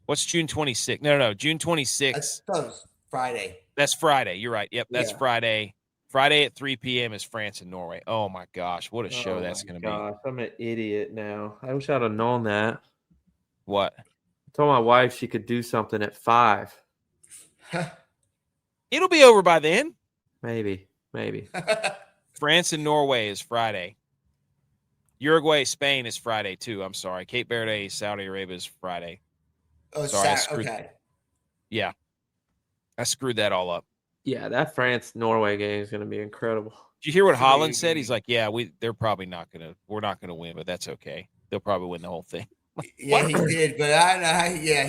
What's June 26th? No. June 26th. That's Friday. That's Friday. You're right. Yep, that's Friday. Friday at 3 p.m. is France and Norway. Oh, my gosh. What a show that's going to be. I'm an idiot now. I wish I'd have known that. What? I told my wife she could do something at 5. It'll be over by then. Maybe. France and Norway is Friday. Uruguay, Spain is Friday too. I'm sorry. Cape Verde, Saudi Arabia is Friday. Oh, sorry. Okay. Yeah. I screwed that all up. Yeah, that France-Norway game is going to be incredible. Did you hear what Holland said? He's like, they're probably we're not going to win, but that's okay. They'll probably win the whole thing. Yeah, he did, but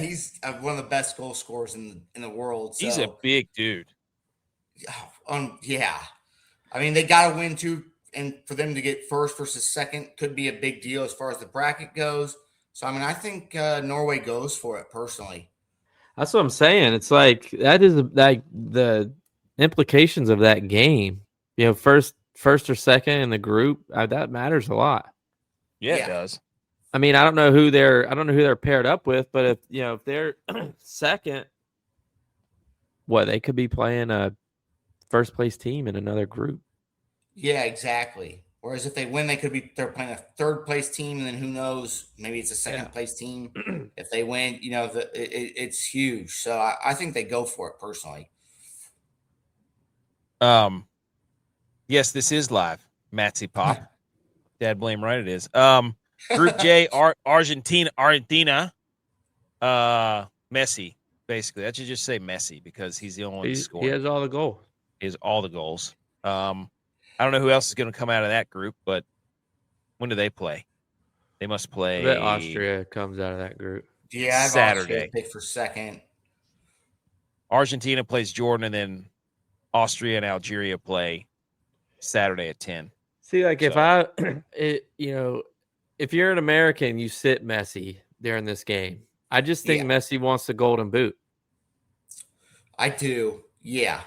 he's one of the best goal scorers in the world. So. He's a big dude. Yeah. I mean, they got to win too, and for them to get first versus second could be a big deal as far as the bracket goes. So, I mean, I think Norway goes for it personally. That's what I'm saying. It's like that is like the implications of that game. First or second in the group, that matters a lot. Yeah, Yeah. it does. I mean, I don't know who they're paired up with, but if they're second, they could be playing a first place team in another group. Yeah, exactly. Whereas if they win, they're playing a third place team, and then who knows? Maybe it's a second place team. If they win, it's huge. So I think they go for it personally. Yes, this is live. Matsy Pop. Dad blame right it is. Group J, Argentina. Messi, basically. I should just say Messi because he's the only one scoring. He has all the goals. He has all the goals. I don't know who else is going to come out of that group, but when do they play? They must play. I bet Austria comes out of that group. Yeah, I have Saturday. pick for second. Argentina plays Jordan, and then Austria and Algeria play Saturday at 10. See, if you're an American, you sit Messi during this game. I just think Messi wants the golden boot. I do, yeah.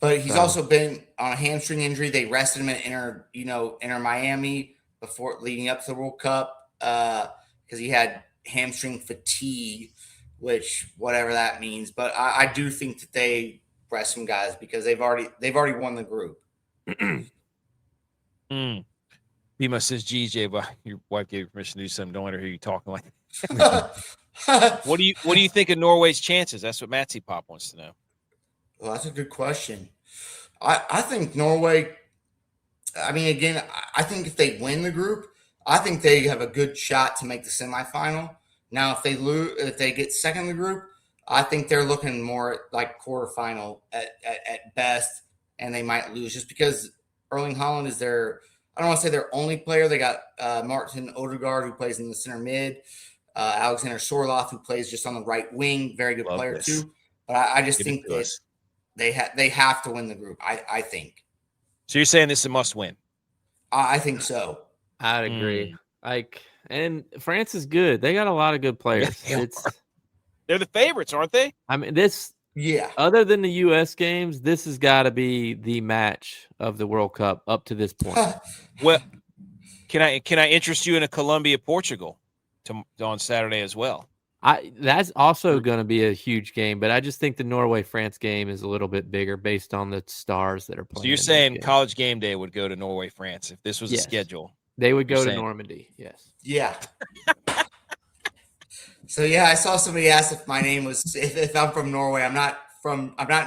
But he's also been on a hamstring injury. They rested him at Inter Miami before leading up to the World Cup because he had hamstring fatigue, which whatever that means. But I do think that they rest some guys because they've already won the group. Bima says, GJ, but your wife gave you permission to do something. Don't let her hear you talking like What do you think of Norway's chances? That's what Matsy Pop wants to know. Well, that's a good question. I think Norway, I mean, again, I think if they win the group, I think they have a good shot to make the semifinal. Now, if they get second in the group, I think they're looking more like quarterfinal at best, and they might lose just because Erling Haaland is I don't want to say their only player. They got Martin Odegaard, who plays in the center mid, Alexander Sorloth, who plays just on the right wing, very good player too. But I just think that they have to win the group. I think. So you're saying this is a must win? I think so. I'd agree. And France is good. They got a lot of good players. They're the favorites, aren't they? I mean, yeah. Other than the U.S. games, this has got to be the match of the World Cup up to this point. Well, can I interest you in a Colombia-Portugal on Saturday as well? That's also going to be a huge game, but I just think the Norway-France game is a little bit bigger based on the stars that are playing. So you're saying College Game Day would go to Norway-France if this was a schedule? They would go to Normandy, yes. Yeah. So yeah, I saw somebody ask if my name was if I'm from Norway. I'm not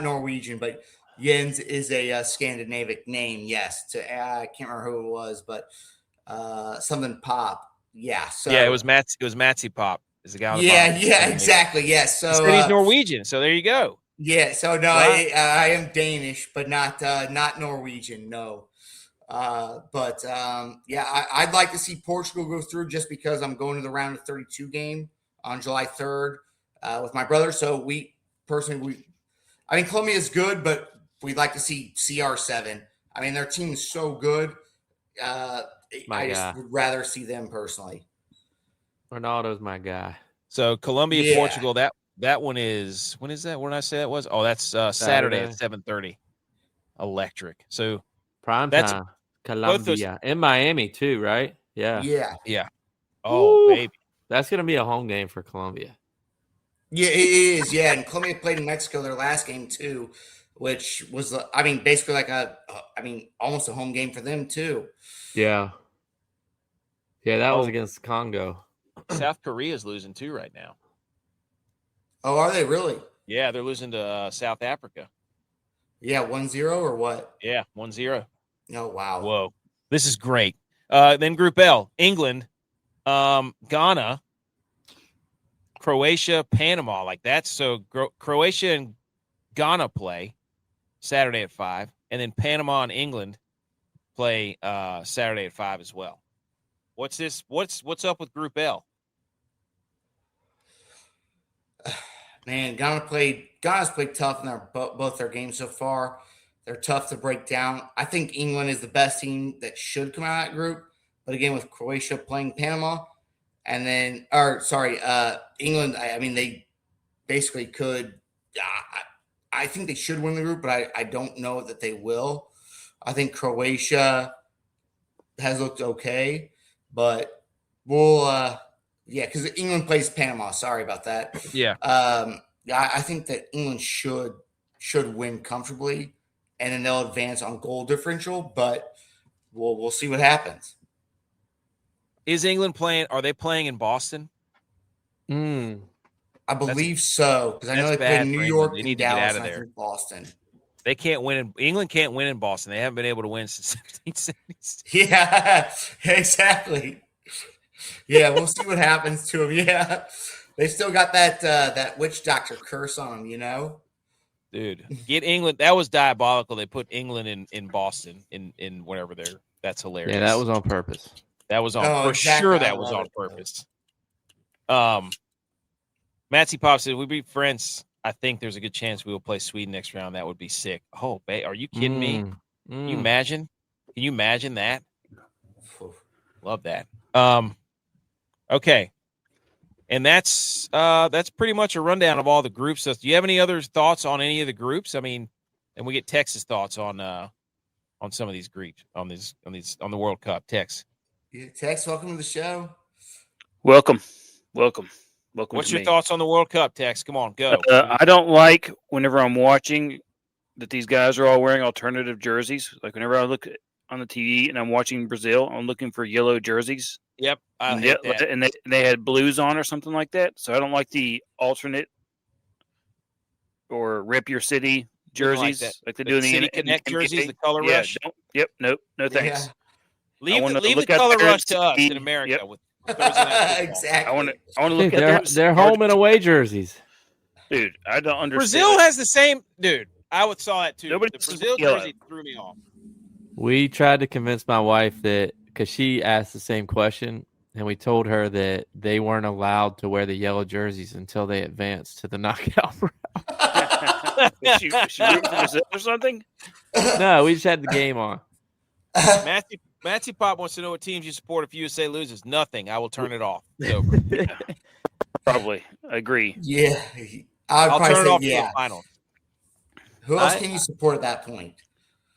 Norwegian, but Jens is a Scandinavian name. Yes, I can't remember who it was, but something Pop. Yeah. So yeah, it was Matsy Pop. Is the guy? On the yeah, exactly. Yes. So he's Norwegian. So there you go. Yeah. So no, wow. I am Danish, but not Norwegian. No. But I'd like to see Portugal go through just because I'm going to the round of 32 game on July 3rd with my brother. So I mean, Colombia is good, but we'd like to see CR7. I mean, their team is so good. I just would rather see them personally. Ronaldo's my guy. So Colombia, Portugal, that one is, when is that? When did I say that was? Oh, that's Saturday at 7:30. Electric. So prime time. Colombia in Miami too, right? Yeah. Yeah. Oh, baby. That's going to be a home game for Colombia. Yeah, it is. Yeah, and Colombia played in Mexico their last game too, which was, I mean, basically like almost a home game for them too. Yeah. Yeah, that was against Congo. South Korea's losing too right now. Oh, are they really? Yeah, they're losing to South Africa. Yeah, 1-0 or what? Yeah, 1-0. Oh, wow. Whoa. This is great. Then Group L, England, Ghana, Croatia, Panama. Like that's so Croatia and Ghana play Saturday at 5, and then Panama and England play Saturday at 5 as well. What's this? What's up with Group L? Man, Ghana's played tough in both their games so far. They're tough to break down. I think England is the best team that should come out of that group. But again, with Croatia playing Panama, and then, England, I mean, they basically could. I think they should win the group, but I don't know that they will. I think Croatia has looked okay. but we'll because England plays Panama. Sorry about that. Yeah. I think that England should win comfortably, and then they'll advance on goal differential. But we'll see what happens. Is England playing? Are they playing in Boston? I believe so, because I know they play New York They and need to get Dallas, out of and I there. think Boston. They can't win. England can't win in Boston. They haven't been able to win since 1770s. Yeah, exactly. Yeah, we'll see what happens to them. Yeah, they still got that witch doctor curse on them, you know. Dude, get England. That was diabolical. They put England in Boston in whatever they're. That's hilarious. Yeah, that was on purpose. That was on for exactly. sure. That was on purpose. Matsy Pop said, "We be friends. I think there's a good chance we will play Sweden next round. That would be sick." Oh, are you kidding me? Can you imagine? Can you imagine that? Love that. Okay. And that's pretty much a rundown of all the groups. So do you have any other thoughts on any of the groups? I mean, and we get Tex's thoughts on some of these groups on the World Cup. Tex. Yeah, Tex, welcome to the show. Welcome. What's your thoughts on the World Cup, Tex? Come on, go. I don't like whenever I'm watching that these guys are all wearing alternative jerseys. Like whenever I look on the TV and I'm watching Brazil, I'm looking for yellow jerseys. Yep, I hate that. And they had blues on or something like that. So I don't like the alternate or rip your city jerseys like they do in the City Connect jerseys, the color rush. No thanks. Yeah. Leave the color rush to us in America. Yep. With exactly. I want to look at their home and away jerseys. Dude, I don't understand. Brazil has the same. Dude, I saw that too. Nobody the Brazil jersey threw me off. We tried to convince my wife that because she asked the same question, and we told her that they weren't allowed to wear the yellow jerseys until they advanced to the knockout round. she root for Brazil or something? No, we just had the game on. Matthew Pop wants to know what teams you support if USA loses. Nothing. I will turn it off. It's over. Probably. I agree. Yeah. I'll turn it off for the final. Who else can you support at that point?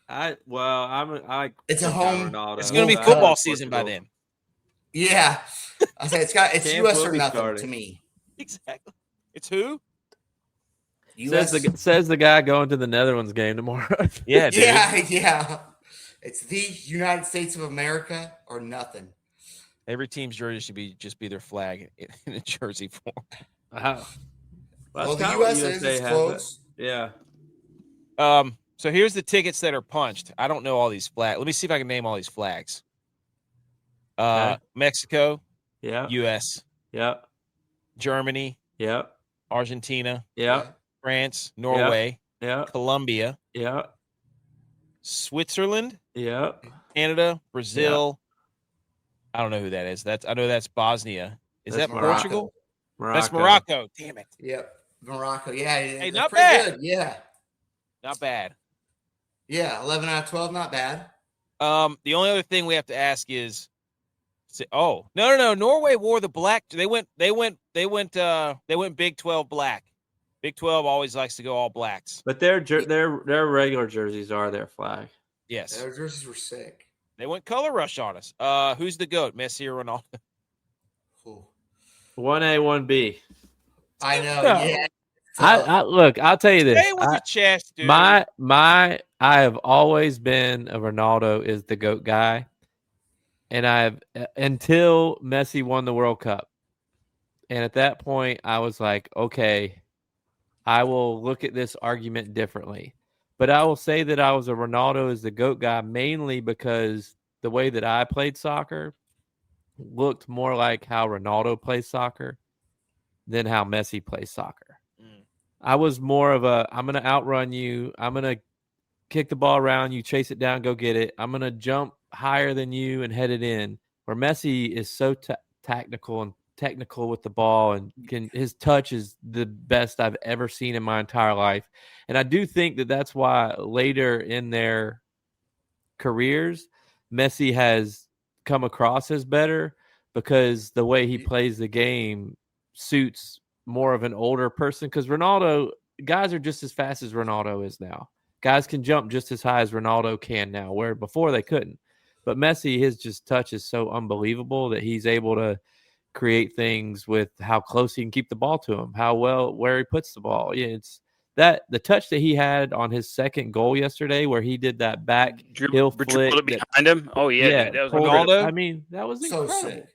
It's a home. Ronaldo. It's going to be football season by then. Yeah. I say it's U.S. or nothing to me. Exactly. It's who? Says the guy going to the Netherlands game tomorrow. Yeah, dude. Yeah. It's the United States of America or nothing. Every team's jersey should just be their flag in a jersey form. Wow. Well, the U.S. is close. Yeah. So here's the tickets that are punched. I don't know all these flags. Let me see if I can name all these flags. Okay. Mexico. Yeah. U.S. Yep. Germany. Yep. Argentina. Yep. France. Norway. Yep. Colombia. Yep. Switzerland. Yep. Canada. Brazil. Yep. I don't know who that is. I know that's Bosnia. Is that Morocco. Portugal? That's Morocco. Damn it. Yep. Morocco. Yeah. Hey, not bad. Good. Yeah. Not bad. Yeah. 11 out of 12. Not bad. The only other thing we have to ask is, no. Norway wore the black. They went Big 12 black. Big 12 always likes to go all blacks. But their regular jerseys are their flag. Yes. Their jerseys were sick. They went color rush on us. Who's the GOAT, Messi or Ronaldo? 1A, 1B. I know. No. Yeah. I look. I'll tell you this. Stay with your chest, dude. I have always been a Ronaldo is the GOAT guy, and I've until Messi won the World Cup, and at that point I was like, okay, I will look at this argument differently. But I will say that I was a Ronaldo is the GOAT guy mainly because the way that I played soccer looked more like how Ronaldo plays soccer than how Messi plays soccer. I was more of I'm going to outrun you. I'm going to kick the ball around you, chase it down, go get it. I'm going to jump higher than you and head it in. Where Messi is so technical with the ball, and his touch is the best I've ever seen in my entire life. And I do think that that's why later in their careers, Messi has come across as better because the way he plays the game suits more of an older person. Because Ronaldo, guys are just as fast as Ronaldo is now. Guys can jump just as high as Ronaldo can now, where before they couldn't. But Messi, his just touch is so unbelievable that he's able to create things with how close he can keep the ball to him, where he puts the ball. Yeah, it's that the touch that he had on his second goal yesterday, where he did that back heel flick it behind him. Oh yeah, dude, that was Ronaldo. incredible. I mean, that was So incredible. sick.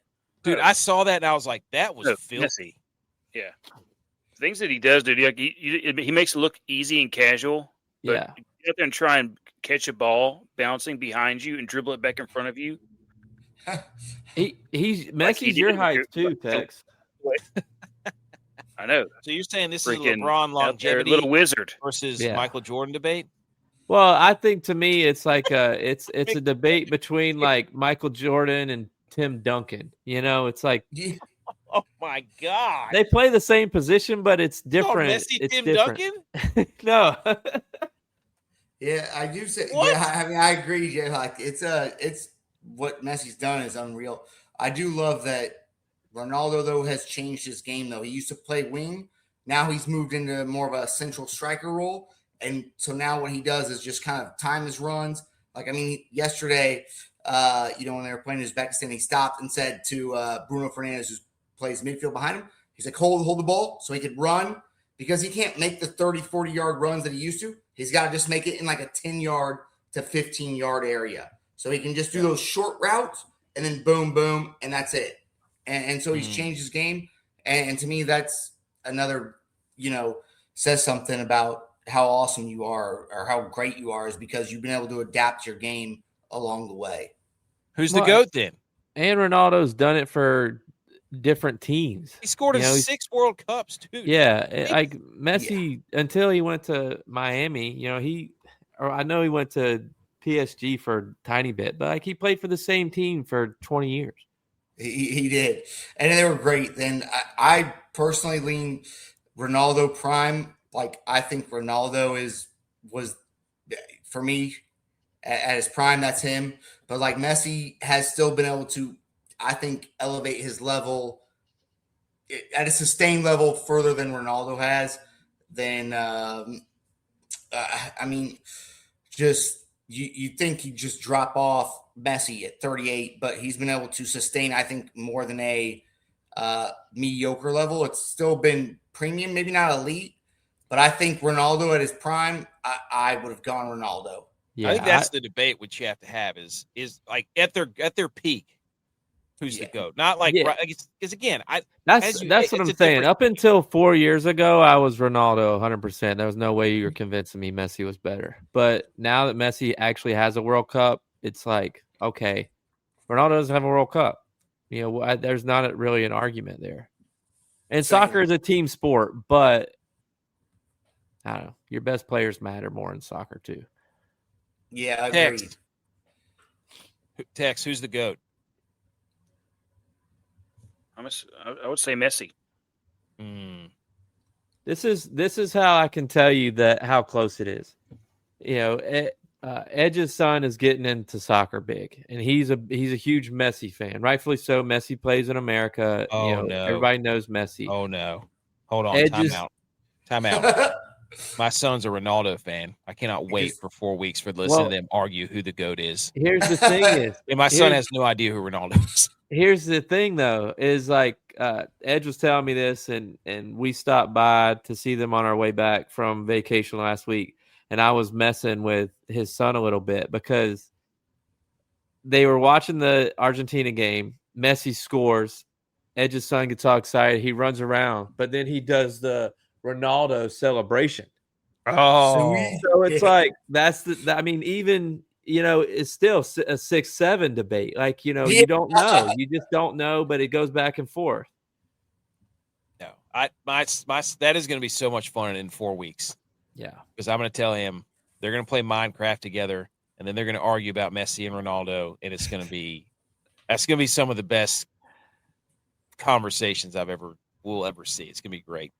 Dude, I saw that and I was like, that was No, filthy. Yeah, things that he does, dude. Like he makes it look easy and casual. But Yeah, get out there and try and catch a ball bouncing behind you and dribble it back in front of you. he's Like he Messi's your did height here. too, Tex. I know. So you're saying this is a Freaking LeBron out there, longevity little wizard. versus Yeah. Michael Jordan debate? Well, I think to me it's like it's a debate between like Michael Jordan and Tim Duncan. You know, it's like Yeah. Oh my God. they play the same position, but it's You called different. Messi It's Tim different. Duncan? No. Yeah, I do say. What? Yeah, I mean, I agree, Jay. Like, it's what Messi's done is unreal. I do love that Ronaldo though has changed his game though. He used to play wing, now he's moved into more of a central striker role, and so now what he does is just kind of time his runs. Like, I mean, yesterday, when they were playing Uzbekistan, he stopped and said to Bruno Fernandes, who plays midfield behind him, he's like, hold the ball so he could run, because he can't make the 30, 40-yard runs that he used to. He's got to just make it in like a 10-yard to 15-yard area. So he can just do those short routes and then boom, boom, and that's it. And so he's changed his game. And to me, that's another, says something about how awesome you are or how great you are, is because you've been able to adapt your game along the way. Who's the GOAT then? And Ronaldo's done it for different teams. He scored in 6 World Cups, dude. Yeah, like Messi, until he went to Miami, I know he went to PSG for a tiny bit, but like he played for the same team for 20 years. He did, and they were great. And I personally lean Ronaldo prime. Like, I think Ronaldo was for me at his prime. That's him. But like Messi has still been able to, I think, elevate his level at a sustained level further than Ronaldo has. Then, I mean, just you think he'd just drop off Messi at 38, but he's been able to sustain, I think, more than a mediocre level. It's still been premium, maybe not elite, but I think Ronaldo at his prime, I would have gone Ronaldo. Yeah, I think that's the debate which you have to have is like at their peak, who's the GOAT? Not like because again, that's what I'm saying. Up until 4 years ago, I was Ronaldo 100%. There was no way you were convincing me Messi was better. But now that Messi actually has a World Cup, it's like, okay, Ronaldo doesn't have a World Cup. There's not really an argument there. And soccer is a team sport, but I don't know. Your best players matter more in soccer too. Yeah, agreed. Tex, who's the GOAT? I would say Messi. This is how I can tell you how close it is. Edge's son is getting into soccer big, and he's a huge Messi fan, rightfully so. Messi plays in America. Oh no, everybody knows Messi. Oh no, hold on, time out. My son's a Ronaldo fan. I cannot wait for 4 weeks for listening to them argue who the GOAT is. Here's the thing is, and my son has no idea who Ronaldo is. Here's the thing, though, is like Edge was telling me this, and we stopped by to see them on our way back from vacation last week, and I was messing with his son a little bit because they were watching the Argentina game. Messi scores. Edge's son gets all excited. He runs around, but then he does the Ronaldo celebration. Oh, so it's like even it's still a 6-7 debate. Like, you don't know. You just don't know, but it goes back and forth. No, that is going to be so much fun in 4 weeks. Yeah. Because I'm going to tell him they're going to play Minecraft together, and then they're going to argue about Messi and Ronaldo, and that's going to be some of the best conversations we'll ever see. It's going to be great.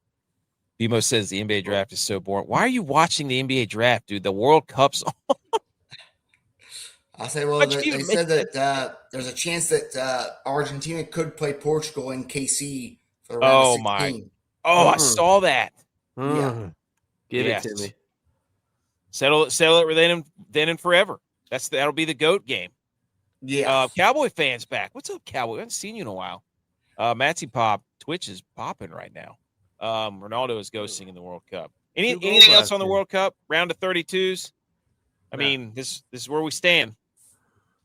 Bimo says the NBA draft is so boring. Why are you watching the NBA draft, dude? The World Cup's on. I'll say, well, they said that there's a chance that Argentina could play Portugal in KC for the round of 16. I saw that. Yeah. Give it to me. Settle it then and forever. That'll be the GOAT game. Yeah. Cowboy fans back. What's up, Cowboy? I haven't seen you in a while. Matsy Pop, Twitch is popping right now. Ronaldo is ghosting in the World Cup. Anything else on the World Cup? Round of 32s? I mean, this is where we stand.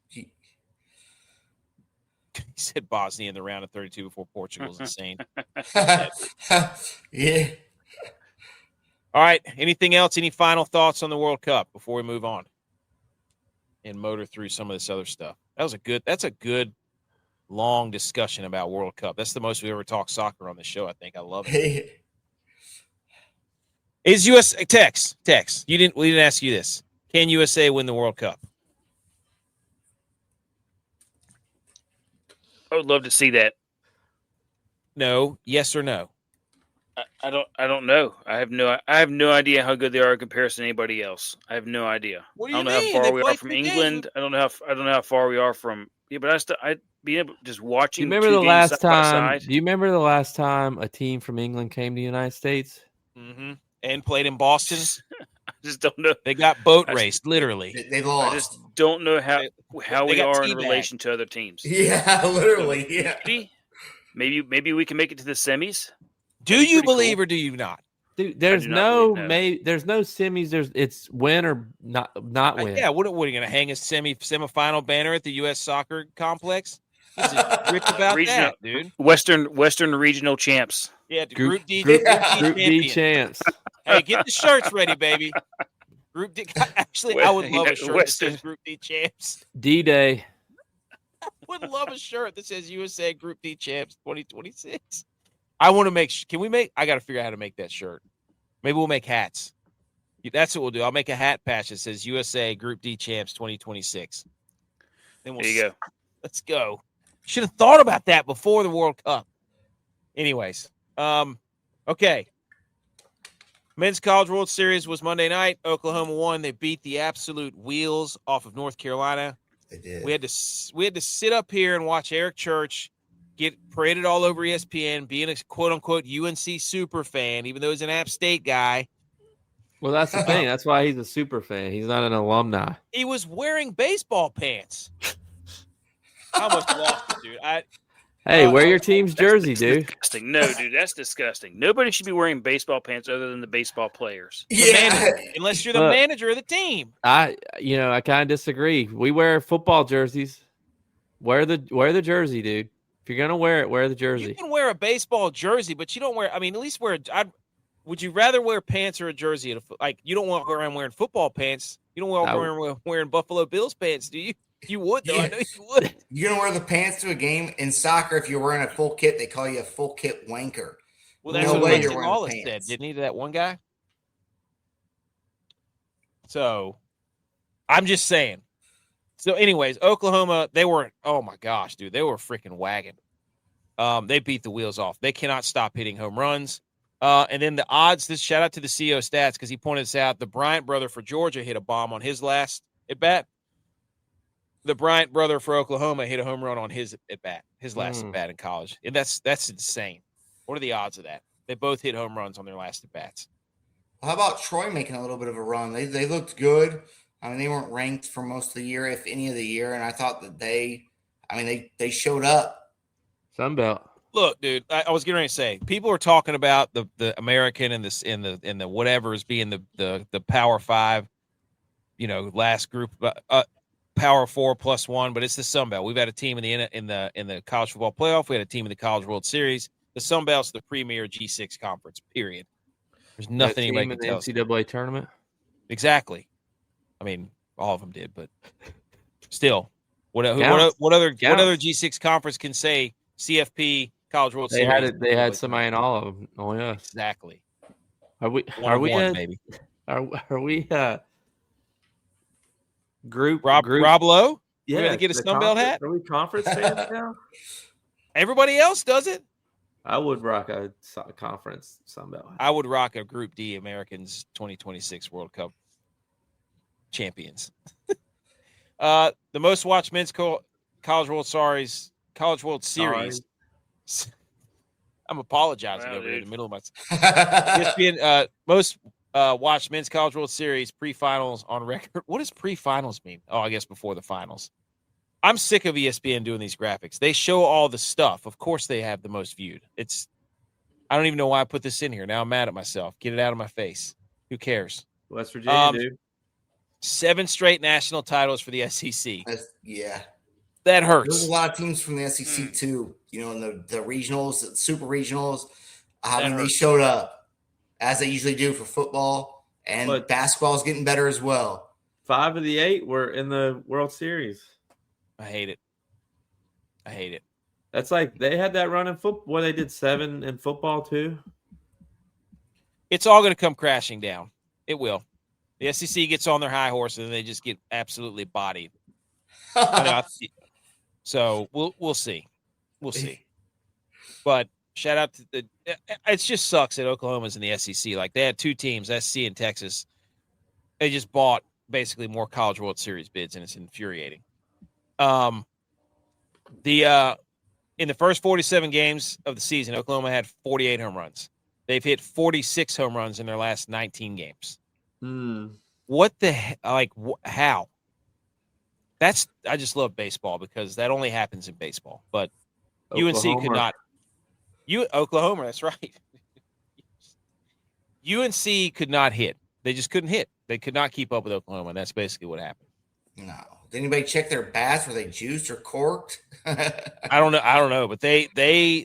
He said Bosnia in the round of 32 before Portugal is insane. Yeah. All right. Anything else? Any final thoughts on the World Cup before we move on and motor through some of this other stuff? That's a good long discussion about World Cup. That's the most we ever talked soccer on the show. I think I love it. Is US Tex? We didn't ask you this. Can USA win the World Cup? I would love to see that. No. Yes or no? I don't know. I have no idea how good they are in comparison to anybody else. I have no idea. What do you I don't know mean? how far They we play are from 3 England. games. I don't know how far we are from. Yeah, but I'd be able just watching. Do you remember two the games last side by time? side. Do you remember the last time a team from England came to the United States? Mm-hmm. And played in Boston. I just don't know. They got boat raced, literally. They lost. I just don't know how they we got are in teabagged. relation to other teams. Yeah, literally. Yeah. Maybe we can make it to the semis. Do That'd be you pretty believe cool. or do you not? Dude, there's do not no believe there's no semis. It's win or not win. Yeah, what are you going to hang a semifinal banner at the U.S. Soccer Complex? He's rich about that, dude. Western regional champs. Yeah, Group D Group champion. D champs. Hey, get the shirts ready, baby. Group D. Actually, I would love a shirt that says Group D champs. D-Day. I would love a shirt that says USA Group D champs 2026. I want to make. Can we make? I got to figure out how to make that shirt. Maybe we'll make hats. That's what we'll do. I'll make a hat patch that says USA Group D champs 2026. Then There you go. Let's go. Should have thought about that before the World Cup. Anyways, okay. Men's College World Series was Monday night. Oklahoma won. They beat the absolute wheels off of North Carolina. They did. We had to sit up here and watch Eric Church get paraded all over ESPN, being a quote unquote UNC super fan, even though he's an App State guy. Well, that's the thing. That's why he's a super fan. He's not an alumni. He was wearing baseball pants. I almost lost it, dude. Hey, wear your team's jersey, dude. Disgusting. No, dude, that's disgusting. Nobody should be wearing baseball pants other than the baseball players. Unless you're the Look, manager of the team. I kind of disagree. We wear football jerseys. Wear the jersey, dude. If you're gonna wear it, wear the jersey. You can wear a baseball jersey, but you don't wear. I mean, at least wear. Would you rather wear pants or a jersey? You don't walk around wearing football pants. You don't walk around wearing Buffalo Bills pants, do you? You would, though. Yeah. I know you would. You're gonna wear the pants to a game in soccer. If you're wearing a full kit, they call you a full kit wanker. Well, that's what Lexington Wallace said, didn't he? To that one guy. So, I'm just saying. So, anyways, Oklahoma, they were, oh my gosh, dude, they were freaking wagging. They beat the wheels off. They cannot stop hitting home runs. And then the odds, this shout out to the CEO stats because he pointed this out. The Bryant brother for Georgia hit a bomb on his last at bat. The Bryant brother for Oklahoma hit a home run on his at bat, his last at bat in college. And that's insane. What are the odds of that? They both hit home runs on their last at bats. How about Troy making a little bit of a run? They looked good. I mean, they weren't ranked for most of the year, if any of the year, and I thought that they showed up. Sunbelt. Look, dude, I was getting ready to say, people are talking about the American and the whatever as being the Power Five, last group, Power 4 plus 1, but it's the Sun Belt. We've had a team in the college football playoff. We had a team in the College World Series. The Sun Belt's the premier G6 conference. Period. There's nothing anybody can tell us. In the NCAA tournament. Exactly. I mean, all of them did, but still, what other G6 conference can say CFP College World Series? They had somebody in all of them. Only us. Exactly. Are we group Rob Lowe? Yeah, we're gonna get a Sun Belt hat. Are we conference fans now? Everybody else does it. I would rock a conference Sun Belt hat. I would rock a Group D Americans 2026 World Cup champions. The most watched men's College World Series. I'm apologizing over here in the middle of my. ESPN most watched men's College World Series pre-finals on record. What does pre-finals mean? Oh, I guess before the finals. I'm sick of ESPN doing these graphics. They show all the stuff. Of course they have the most viewed. I don't even know why I put this in here. Now I'm mad at myself. Get it out of my face. Who cares? West Virginia, dude. 7 straight national titles for the SEC. Yeah. That There's hurts. a lot of teams from the SEC too, you know, in the regionals, the super regionals. I mean, they showed up as they usually do for football, and basketball is getting better as well. 5 of the 8 were in the World Series. I hate it. That's like they had that run in football where they did 7 in football too. It's all going to come crashing down. It will. The SEC gets on their high horse and they just get absolutely bodied. So we'll see. We'll see. But shout out to it just sucks that Oklahoma's in the SEC. Like they had 2 teams, SC and Texas. They just bought basically more College World Series bids, and it's infuriating. In the first 47 games of the season, Oklahoma had 48 home runs. They've hit 46 home runs in their last 19 games. What the how? I just love baseball because that only happens in baseball. But Oklahoma. UNC could not. Oklahoma, that's right. UNC could not hit. They just couldn't hit. They could not keep up with Oklahoma, and that's basically what happened. No. Did anybody check their bats? Were they juiced or corked? I don't know, but they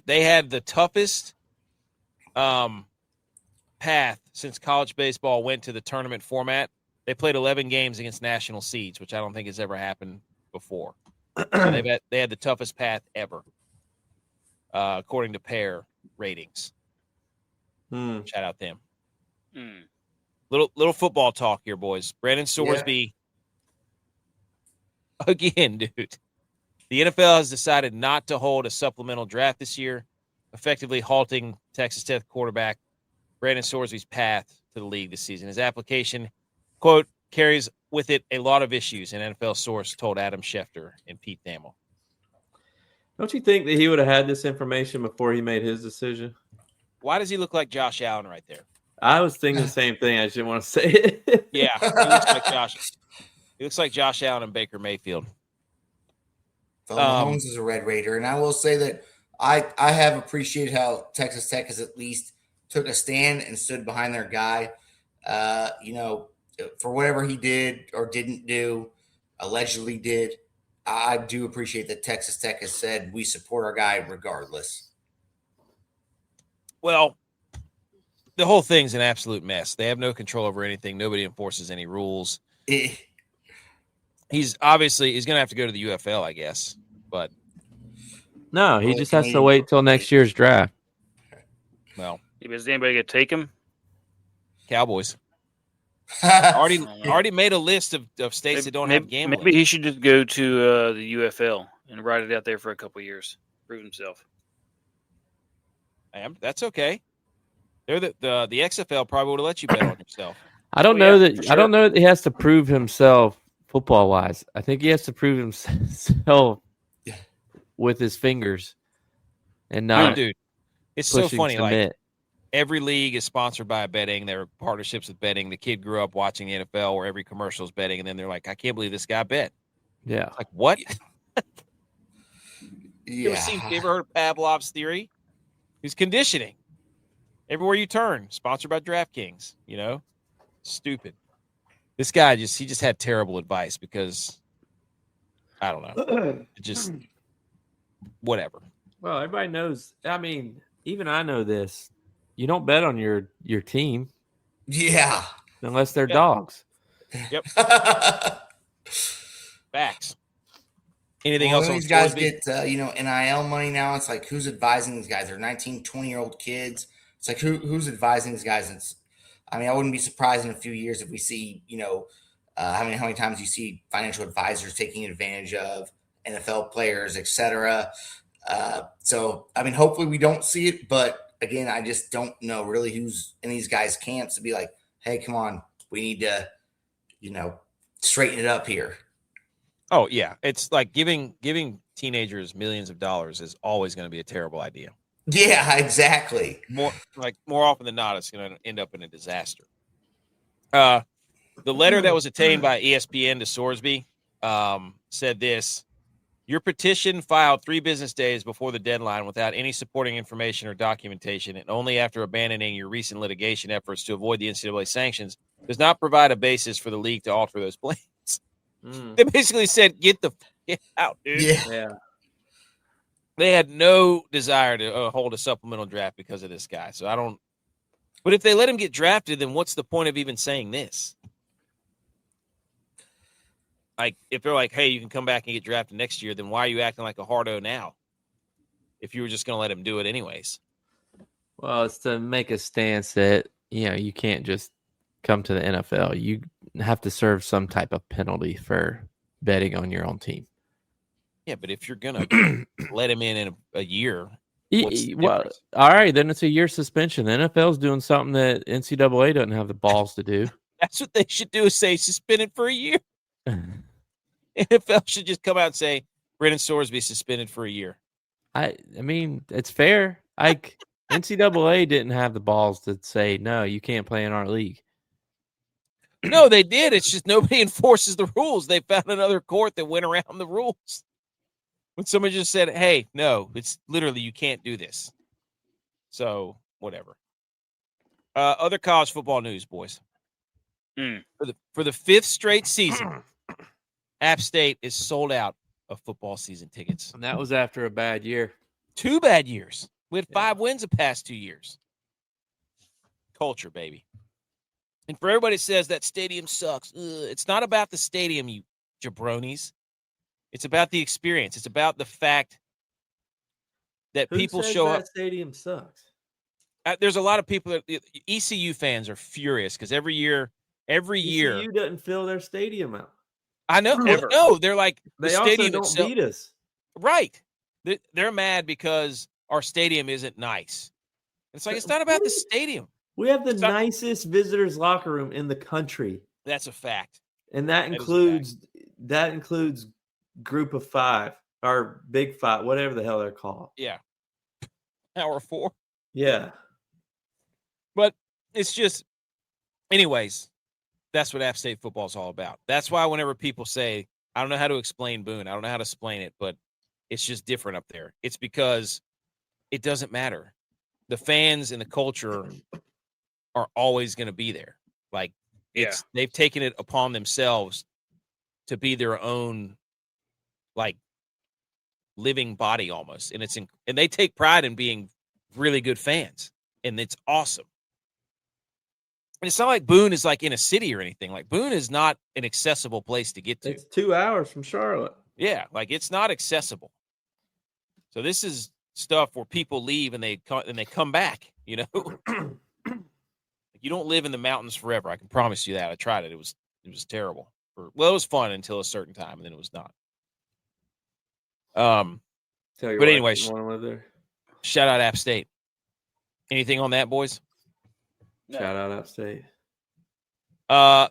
had the toughest path since college baseball went to the tournament format. They played 11 games against national seeds, which I don't think has ever happened before. So they had the toughest path ever, according to pair ratings. Shout out them. Little football talk here, boys. Brandon Sorsby. Yeah. Again, dude. The NFL has decided not to hold a supplemental draft this year, effectively halting Texas Tech quarterback Brandon Sorsby's path to the league this season. His application, quote, carries with it a lot of issues, an NFL source told Adam Schefter and Pete Thamel. Don't you think that he would have had this information before he made his decision? Why does he look like Josh Allen right there? I was thinking the same thing. I just didn't want to say it. Yeah, he looks like Josh. He looks like Josh Allen and Baker Mayfield. Mahomes is a Red Raider, and I will say that I have appreciated how Texas Tech has at least took a stand and stood behind their guy. For whatever he did or didn't do, allegedly did, I do appreciate that Texas Tech has said we support our guy regardless. Well, the whole thing's an absolute mess. They have no control over anything. Nobody enforces any rules. He's going to have to go to the UFL, I guess. But no, he just has to wait till next year's draft. Well, is anybody going to take him? Cowboys. already made a list of states that don't have gambling. Maybe he should just go to the UFL and ride it out there for a couple of years, prove himself. That's okay. They're the XFL probably would have let you bet on yourself. I don't know that he has to prove himself football wise. I think he has to prove himself with his fingers and not. Dude, it's so funny. Like every league is sponsored by betting. There are partnerships with betting. The kid grew up watching the NFL where every commercial is betting, and then they're like, "I can't believe this guy bet." Yeah, like what? You ever heard of Pavlov's theory? He's conditioning. Everywhere you turn, sponsored by DraftKings. Stupid. This guy he just had terrible advice because I don't know. Just whatever. Well, everybody knows. I mean, even I know this. You don't bet on your team. Yeah. Unless they're dogs. Yep. Facts. Anything else? On these guys get NIL money now. It's like who's advising these guys? They're 19, 20-year-old kids. It's like who's advising these guys? I wouldn't be surprised in a few years if we see, how many times you see financial advisors taking advantage of NFL players, etc. Hopefully we don't see it. But again, I just don't know really who's in these guys' camps to be like, hey, come on, we need to, straighten it up here. Oh yeah, it's like giving teenagers millions of dollars is always going to be a terrible idea. Yeah, exactly. More often than not, it's going to end up in a disaster. The letter that was obtained by ESPN to Sorsby said this. Your petition filed 3 business days before the deadline without any supporting information or documentation, and only after abandoning your recent litigation efforts to avoid the NCAA sanctions, does not provide a basis for the league to alter those plans. They basically said, get the fuck out, dude. Yeah. They had no desire to hold a supplemental draft because of this guy. So I don't. But if they let him get drafted, then what's the point of even saying this? Like, if they're like, hey, you can come back and get drafted next year, then why are you acting like a hardo now? If you were just going to let him do it anyways. Well, it's to make a stance that, you can't just come to the NFL. You have to serve some type of penalty for betting on your own team. Yeah, but if you're going to let him in a year, what's the well, difference? all right, then it's a year suspension. The NFL's doing something that NCAA doesn't have the balls to do. That's what they should do, is say suspended for a year. NFL should just come out and say, Brennan Sorsby suspended for a year. I mean, it's fair. NCAA didn't have the balls to say, no, you can't play in our league. No, they did. It's just nobody enforces the rules. They found another court that went around the rules. When someone just said, hey, no, it's literally you can't do this. So, whatever. Other college football news, boys. For the 5th straight season, App State is sold out of football season tickets. And that was after a bad year. 2 bad years. We had 5 wins the past 2 years. Culture, baby. And for everybody that says that stadium sucks, it's not about the stadium, you jabronis. It's about the experience. It's about the fact that people show up. Stadium sucks. There's a lot of people that ECU fans are furious because every year ECU doesn't fill their stadium out. I know. No, they're like they the also stadium don't itself, beat us. Right. They're mad because our stadium isn't nice. It's like, it's not about the stadium. We have the nicest visitors locker room in the country. That's a fact. And that includes group of 5 or big 5, whatever the hell they're called. Yeah. Power 4. Yeah. But it's just, anyways, that's what App State football is all about. That's why whenever people say, I don't know how to explain Boone, I don't know how to explain it, but it's just different up there. It's because it doesn't matter. The fans and the culture are always going to be there. Like, they've taken it upon themselves to be their own, like, living body almost. And and they take pride in being really good fans. And it's awesome. And it's not like Boone is like in a city or anything. Like, Boone is not an accessible place to get to. It's 2 hours from Charlotte. Yeah, like, it's not accessible. So this is stuff where people leave and they come back, you know. You don't live in the mountains forever. I can promise you that. I tried it. It was terrible. It was fun until a certain time, and then it was not. But anyway, shout out App State. Anything on that, boys? No. Shout out App State.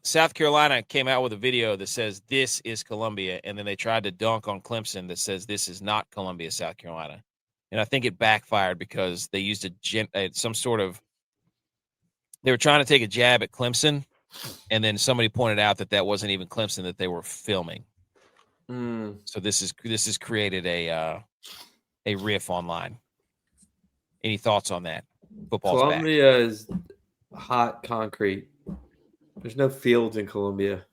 South Carolina came out with a video that says this is Columbia, and then they tried to dunk on Clemson that says this is not Columbia, South Carolina. And I think it backfired because they used some sort of, they were trying to take a jab at Clemson, and then somebody pointed out that wasn't even Clemson that they were filming. So this has created a riff online. Any thoughts on that? Football's Columbia back. is hot concrete. There's no fields in Columbia.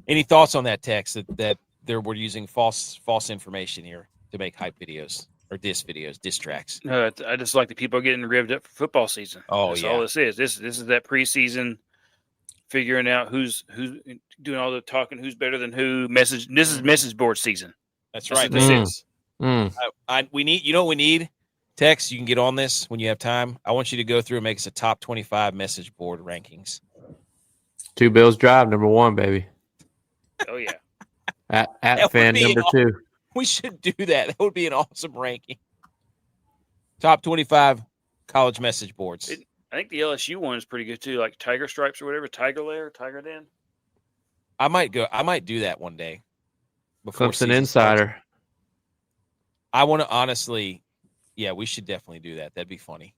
Any thoughts on that text that we're using false information here to make hype videos or diss tracks? No, I just like the people getting revved up for football season. Oh, that's yeah. all this is. This is that preseason, figuring out who's doing all the talking, who's better than who. This is message board season. That's right. This is. We need. You know what we need? Tex, you can get on this when you have time. I want you to go through and make us a top 25 message board rankings. 2 Bills Drive, number 1, baby. Oh, yeah. At fan number 2. We should do that. That would be an awesome ranking. Top 25 college message boards. I think the LSU one is pretty good, too, like Tiger Stripes or whatever, Tiger Lair, Tiger Den. I might do that one day. Clemson Insider. Starts. I want to honestly... Yeah, we should definitely do that. That'd be funny.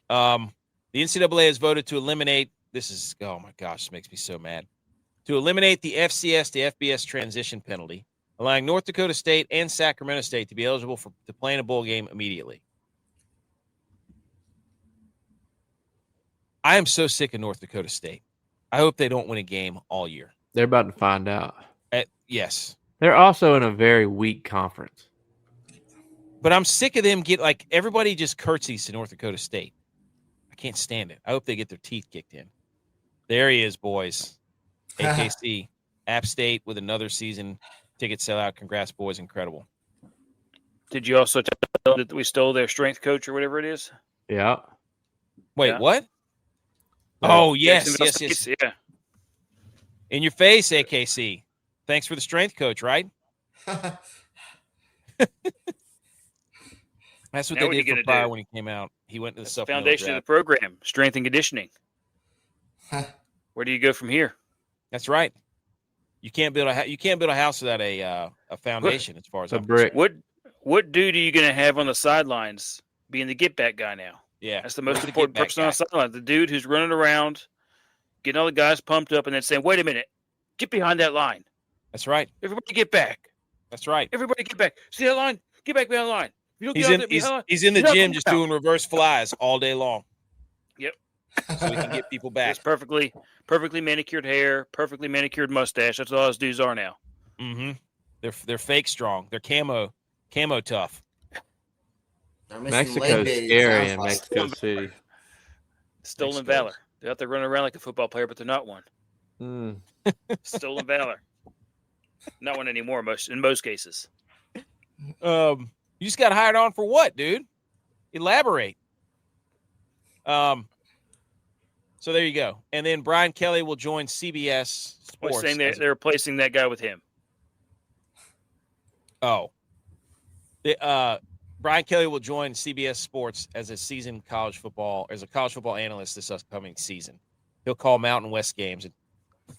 The NCAA has voted to eliminate. Oh my gosh, this makes me so mad. to eliminate the FCS to FBS transition penalty, allowing North Dakota State and Sacramento State to be eligible to play in a bowl game immediately. I am so sick of North Dakota State. I hope they don't win a game all year. They're about to find out. Yes. They're also in a very weak conference. But I'm sick of them everybody just curtsies to North Dakota State. I can't stand it. I hope they get their teeth kicked in. There he is, boys. AKC, App State with another season ticket sellout. Congrats, boys. Incredible. Did you also tell them that we stole their strength coach or whatever it is? Yeah. Wait, Yeah. what? Yeah. Oh, yes. Yeah. In your face, AKC. Thanks for the strength coach, right? That's what Now they what did are you for gonna Pryor do? when he came out. He went to the That's the supplemental foundation of draft. the program, strength and conditioning. Where do you go from here? That's right. You can't build a house without a foundation, as far as A I'm brick. concerned. What dude are you going to have on the sidelines being the get back guy now? Yeah, That's the where's most important get-back person on the sideline. The dude who's running around, getting all the guys pumped up, and then saying, "Wait a minute, get behind that line. That's right. Everybody get back. That's right. Everybody get back. See that line? Get back behind the line. If you don't He's get in. out there He's in the you're not gym coming just out." doing reverse flies all day long. Yep. So we can get people back. It's perfectly manicured hair, perfectly manicured mustache. That's all those dudes are now. Mm-hmm. They're fake strong. They're camo tough. They're missing Mexico's leg days, scary sounds in like. Mexico City. Stolen Mexico. valor. They're out there running around like a football player, but they're not one. Mm. Stolen valor. Not one anymore. In most cases. You just got hired on for what, dude? Elaborate. So there you go. And then Brian Kelly will join CBS We're Sports. saying they're replacing that guy with him. Oh. Brian Kelly will join CBS Sports as a college football analyst this upcoming season. He'll call Mountain West games.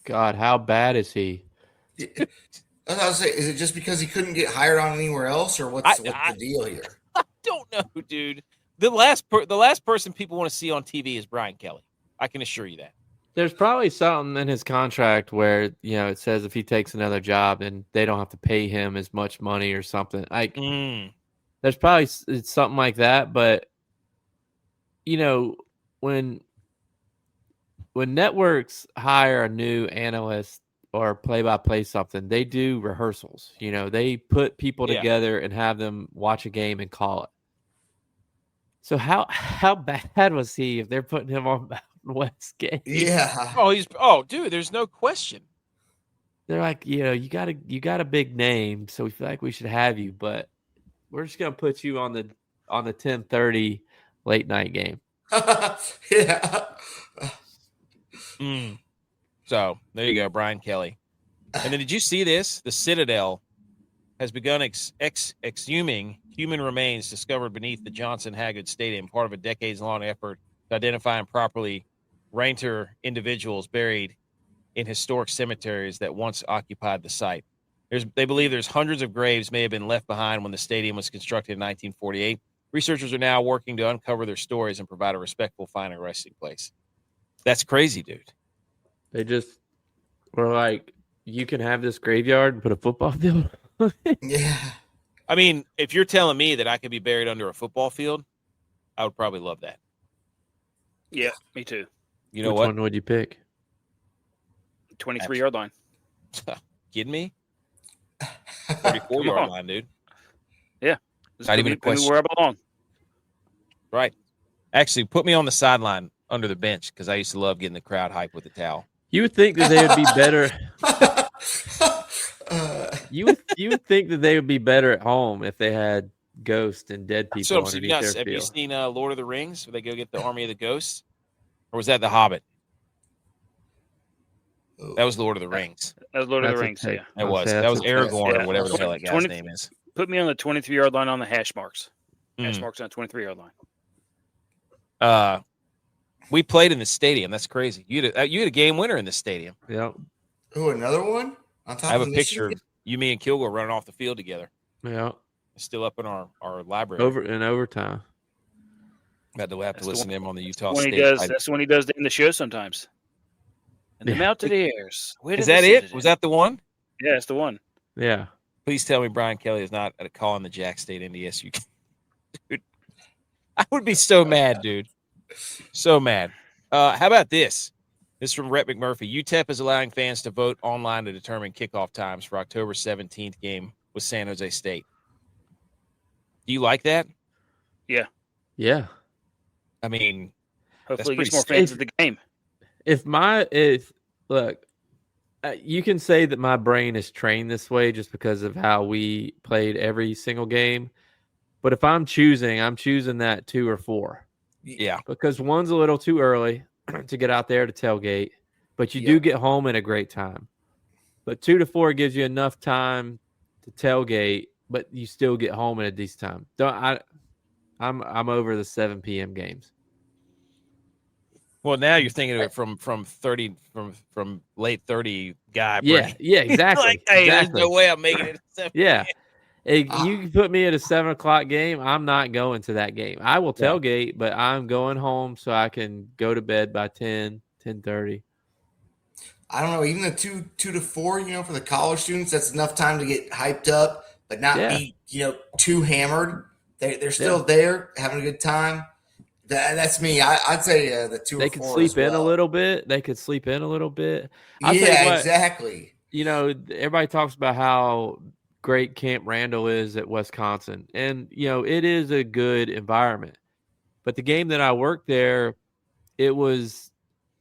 God, how bad is he? I was gonna say, is it just because he couldn't get hired on anywhere else, or what's the deal here? I don't know, dude. The last person people want to see on TV is Brian Kelly. I can assure you that. There's probably something in his contract where, it says if he takes another job, then they don't have to pay him as much money or something. There's probably something like that. But, when networks hire a new analyst or play-by-play something, they do rehearsals. They put people together and have them watch a game and call it. So how bad was he if they're putting him on Mountain West game? Yeah. Dude, there's no question. They're like, you got a big name, so we feel like we should have you, but we're just gonna put you on the 10:30 late night game. Yeah. So there you go, Brian Kelly. And then did you see this? The Citadel has begun exhuming human remains discovered beneath the Johnson Haggard Stadium, part of a decades-long effort to identify and properly renter individuals buried in historic cemeteries that once occupied the site. They believe there's hundreds of graves may have been left behind when the stadium was constructed in 1948. Researchers are now working to uncover their stories and provide a respectful final resting place. That's crazy, dude. They just were like, you can have this graveyard and put a football field. Yeah. I mean, if you're telling me that I could be buried under a football field, I would probably love that. Yeah, me too. You know Which what? one would you pick? 23-yard line. Kidding me? 34-yard line, dude. Yeah. Not even a question. Where I belong. Right. Actually, put me on the sideline under the bench because I used to love getting the crowd hype with the towel. You would think that they would be better. You would think that they would be better at home if they had ghosts and dead people So, underneath their have you field. seen Lord of the Rings where they go get the army of the ghosts? Or was that The Hobbit? That was Lord of the Rings. That was Lord of That's the a Rings, take. yeah. That was. Okay, That was that's a take. Aragorn Yeah. or whatever the hell that guy's 20 name is. Put me on the 23-yard line on the hash marks. Hash Mm. marks on the 23-yard line. We played in the stadium. That's crazy. You had a game winner in the stadium. Yep. Ooh, another one? On top I have of a the picture of Michigan? you, me, and Kilgore running off the field together. Yeah. It's still up in our library. In overtime. Had to That's the listen to him on the Utah When he State. does, that's when he does in the show sometimes. And the mounted airs. Where Is did that the it? citizens- Was that the one? Yeah, it's the one. Yeah. Please tell me Brian Kelly is not at a call on the Jack State NDSU. Dude, I would be so mad, dude. So mad. How about this? This is from Rhett McMurphy. UTEP is allowing fans to vote online to determine kickoff times for October 17th game with San Jose State. Do you like that? Yeah. Yeah. I mean, Hopefully, it pretty gets more sick. fans at the game. Look, you can say that my brain is trained this way just because of how we played every single game. But if I'm choosing that 2 or 4. yeah. Because one's a little too early to get out there to tailgate, but you do Yep. get home in a great time. But 2 to 4 gives you enough time to tailgate, but you still get home at a decent time. I'm over the 7 p.m. games. Well, now you're thinking of it from late 30 guy. Yeah, brain. yeah, exactly. Like, hey, exactly. there's no way I'm making it. At 7 Yeah. p.m. You can put me at a 7 o'clock game. I'm not going to that game. I will Yeah. tailgate, but I'm going home so I can go to bed by 10:30. I don't know, even the 2 to 4, for the college students, that's enough time to get hyped up, but not be, too hammered. They're still there having a good time. That's me. I'd say the 2 They or could 4 sleep as well. in a little bit. I'll tell you Yeah, what, exactly. everybody talks about how great Camp Randall is at Wisconsin. And, it is a good environment. But the game that I worked there, it was,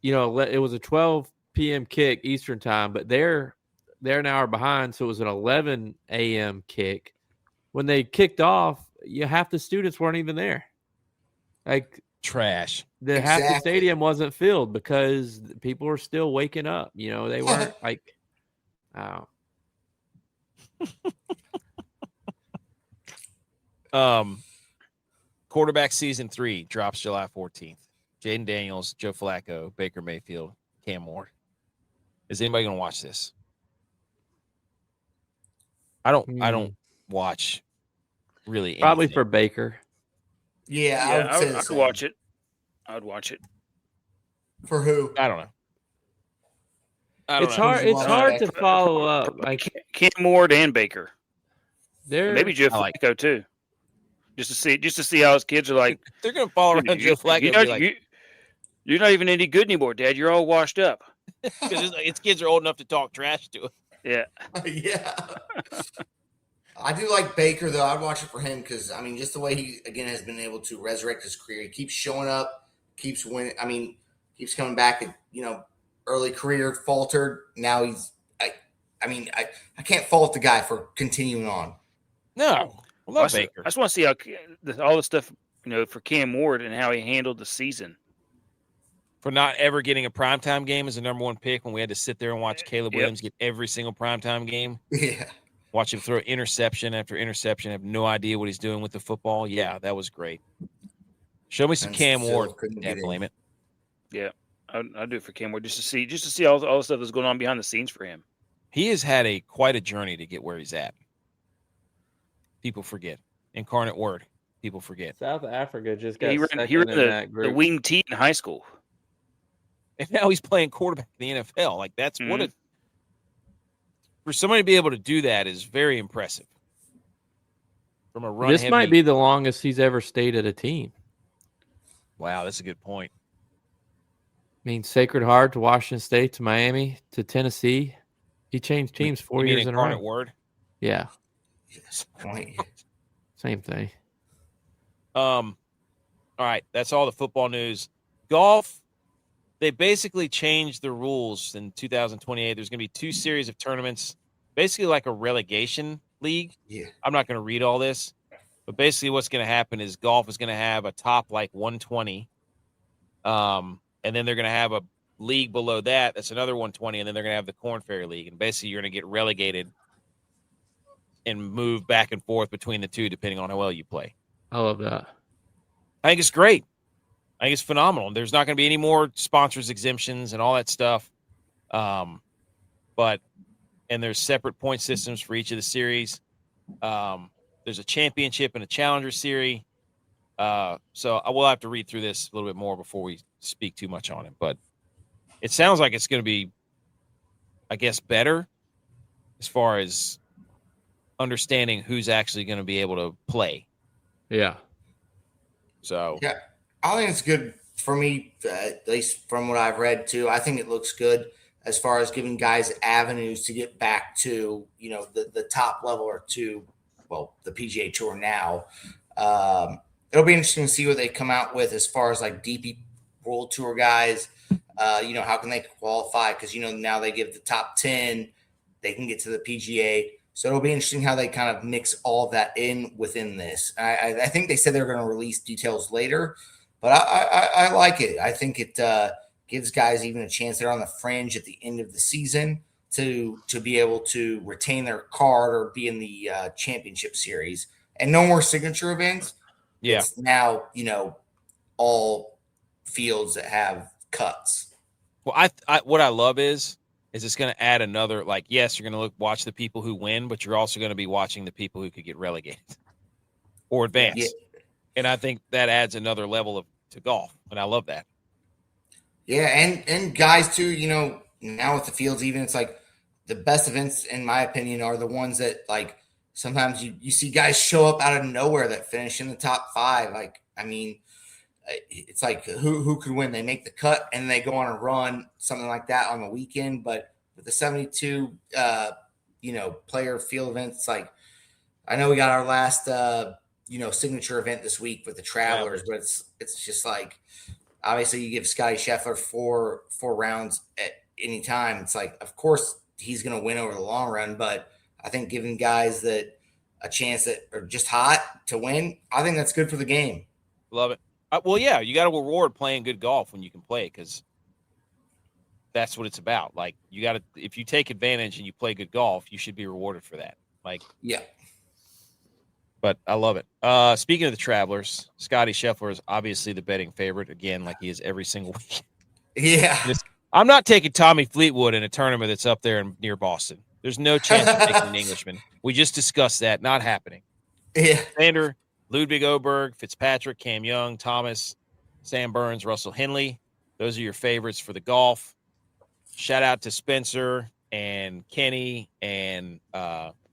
it was a 12 p.m. kick Eastern time, but they're an hour behind. So it was an 11 a.m. kick. When they kicked off, half the students weren't even there. Like, Trash. half the Exactly. stadium wasn't filled because people were still waking up. They weren't like, oh. Quarterback season 3 drops July 14th. Jaden Daniels, Joe Flacco, Baker Mayfield, Cam Ward. Is anybody going to watch this? I don't watch really anything. Probably for Baker. Yeah, I would say the I'd same. watch it. I'd watch it. For who? I don't know. It's hard. It's hard to follow up. Like Cam Ward and Baker. they're Maybe Joe Flacco too. Just to see how his kids are like. They're going to follow around Joe Flacco and be like, you're not even any good anymore, Dad. You're all washed up. because his kids are old enough to talk trash to him. Yeah. Yeah. I do like Baker, though. I'd watch it for him because, just the way he, again, has been able to resurrect his career. He keeps showing up, keeps winning. Keeps coming back. Early career faltered. Now he's I can't fault the guy for continuing on. No. I love Baker. I just want to see how all the stuff, for Cam Ward and how he handled the season. For not ever getting a primetime game as a number 1 pick when we had to sit there and watch Caleb Williams get every single primetime game. Yeah. Watch him throw interception after interception. Have no idea what he's doing with the football. Yeah, that was great. Show me some And Cam still Ward. couldn't Can't get blame in. it. Yeah, I'd do it for Cam Ward just to see all the stuff that's going on behind the scenes for him. He has had quite a journey to get where he's at. People forget. Incarnate Word. People forget. South Africa just got He ran that the group. wing T in high school. And now he's playing quarterback in the NFL. Like that's for somebody to be able to do that is very impressive. From a run. This might be the longest he's ever stayed at a team. Wow, that's a good point. Sacred Heart to Washington State to Miami to Tennessee. He changed teams 4 years in a row. Incarnate Word. Yeah, Yes. Point. same thing. All right, that's all the football news. Golf. They basically changed the rules in 2028. There's going to be 2 series of tournaments, basically like a relegation league. Yeah. I'm not going to read all this, but basically what's going to happen is golf is going to have a top like 120. And then they're going to have a league below that. That's another 120. And then they're going to have the Korn Ferry League. And basically you're going to get relegated and move back and forth between the two, depending on how well you play. I love that. I think it's great. I think it's phenomenal. There's not going to be any more sponsors exemptions and all that stuff. And there's separate point systems for each of the series. There's a championship and a challenger series. So I will have to read through this a little bit more before we speak too much on it. But it sounds like it's going to be, I guess, better as far as understanding who's actually going to be able to play. Yeah. So Yeah, I think it's good for me, at least from what I've read too. I think it looks good as far as giving guys avenues to get back to, the top level or to, well, the PGA Tour now. It'll be interesting to see what they come out with as far as like DP World Tour guys. How can they qualify? Because, now they give the top 10, they can get to the PGA. So it'll be interesting how they kind of mix all of that in within this. I think they said they're going to release details later, but I like it. I think it gives guys even a chance. They're on the fringe at the end of the season to be able to retain their card or be in the championship series. And no more signature events. yeah, It's now, all fields that have cuts. well, I what I love is it's going to add another, like, yes, you're going to watch the people who win, but you're also going to be watching the people who could get relegated or advance. Yeah. And I think that adds another level to golf, and I love that. Yeah, and guys too, now with the fields, even it's like the best events, in my opinion, are the ones that like sometimes you see guys show up out of nowhere that finish in the top 5. Like, I mean, it's like who could win? They make the cut and they go on a run, something like that on the weekend. But with the 72, player field events, like I know we got our last, signature event this week with the Travelers, but it's just like obviously you give Scotty Scheffler four rounds at any time. It's like, of course he's going to win over the long run, but I think giving guys that a chance that are just hot to win, I think that's good for the game. Love it. Well, yeah, you got to reward playing good golf when you can play it, because that's what it's about. Like, you got to, if you take advantage and you play good golf, you should be rewarded for that. Like, yeah. But I love it. Speaking of the Travelers, Scotty Scheffler is obviously the betting favorite again, like he is every single week. Yeah. I'm not taking Tommy Fleetwood in a tournament that's up there near Boston. There's no chance of taking an Englishman. We just discussed that. Not happening. Yeah. Sander, Ludwig Oberg, Fitzpatrick, Cam Young, Thomas, Sam Burns, Russell Henley. Those are your favorites for the golf. Shout out to Spencer and Kenny and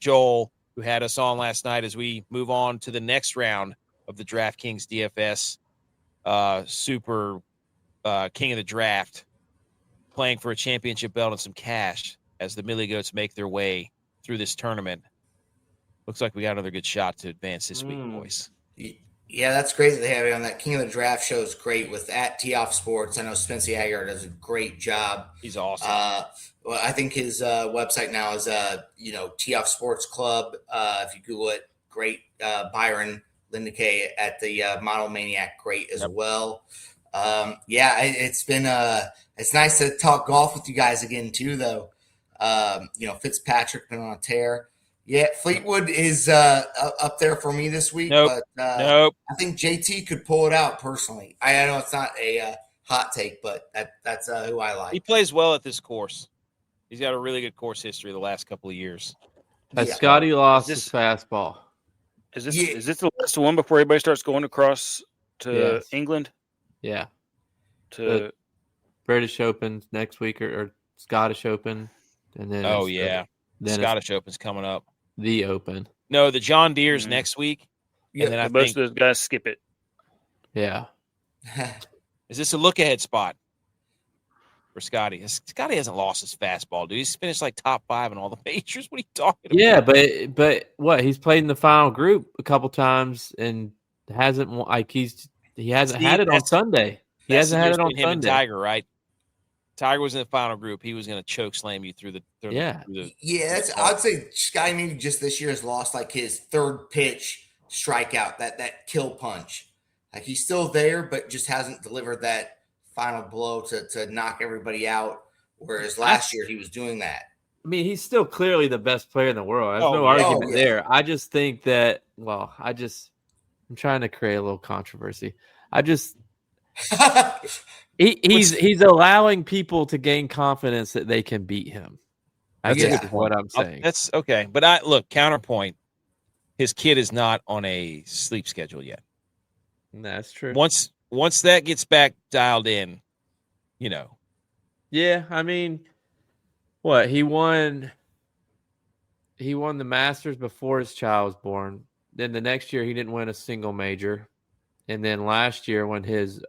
Joel, who had us on last night, as we move on to the next round of the DraftKings DFS Super King of the Draft, playing for a championship belt and some cash as the Millie Goats make their way through this tournament. Looks like we got another good shot to advance this week, boys. Yeah, that's great that they have it on that King of the Draft show. Is great with at Tee Off Sports. I know Spencer Hager does a great job. He's awesome. Well, I think his website now is Tee Off Sports Club. If you Google it, great. Byron Lindekay at the Model Maniac, great as well. It's been it's nice to talk golf with you guys again too, though. Fitzpatrick been on a tear. Yeah, Fleetwood is up there for me this week. Nope. But Nope. I think JT could pull it out personally. I know it's not a hot take, but that's who I like. He plays well at this course. He's got a really good course history the last couple of years. Has Scotty lost his fastball? Is this the last one before everybody starts going across to England? Yeah. To the British Open next week or Scottish Open, and then Scottish Open's coming up. The Open. No, the John Deere's next week. Yeah, and then I most think of those guys skip it. Yeah. Is this a look ahead spot for Scotty? Scotty hasn't lost his fastball, dude. He's finished like top 5 in all the majors. What are you talking about? Yeah, but what? He's played in the final group a couple times and hasn't he hasn't had it on Sunday. He hasn't had it on him Sunday. And Tiger, right? Tiger was in the final group. He was going to choke slam you through the I'd say Scotty maybe just this year has lost like his third pitch strikeout, that kill punch. Like he's still there, but just hasn't delivered that final blow to knock everybody out. Whereas last year he was doing that. I mean, he's still clearly the best player in the world. There's no argument there. I just think that, I'm trying to create a little controversy. He's allowing people to gain confidence that they can beat him. I guess is what I'm saying. That's okay. But look, counterpoint, his kid is not on a sleep schedule yet. That's true. Once that gets back dialed in, Yeah, I mean, what he won the Masters before his child was born. Then the next year he didn't win a single major, and then last year when his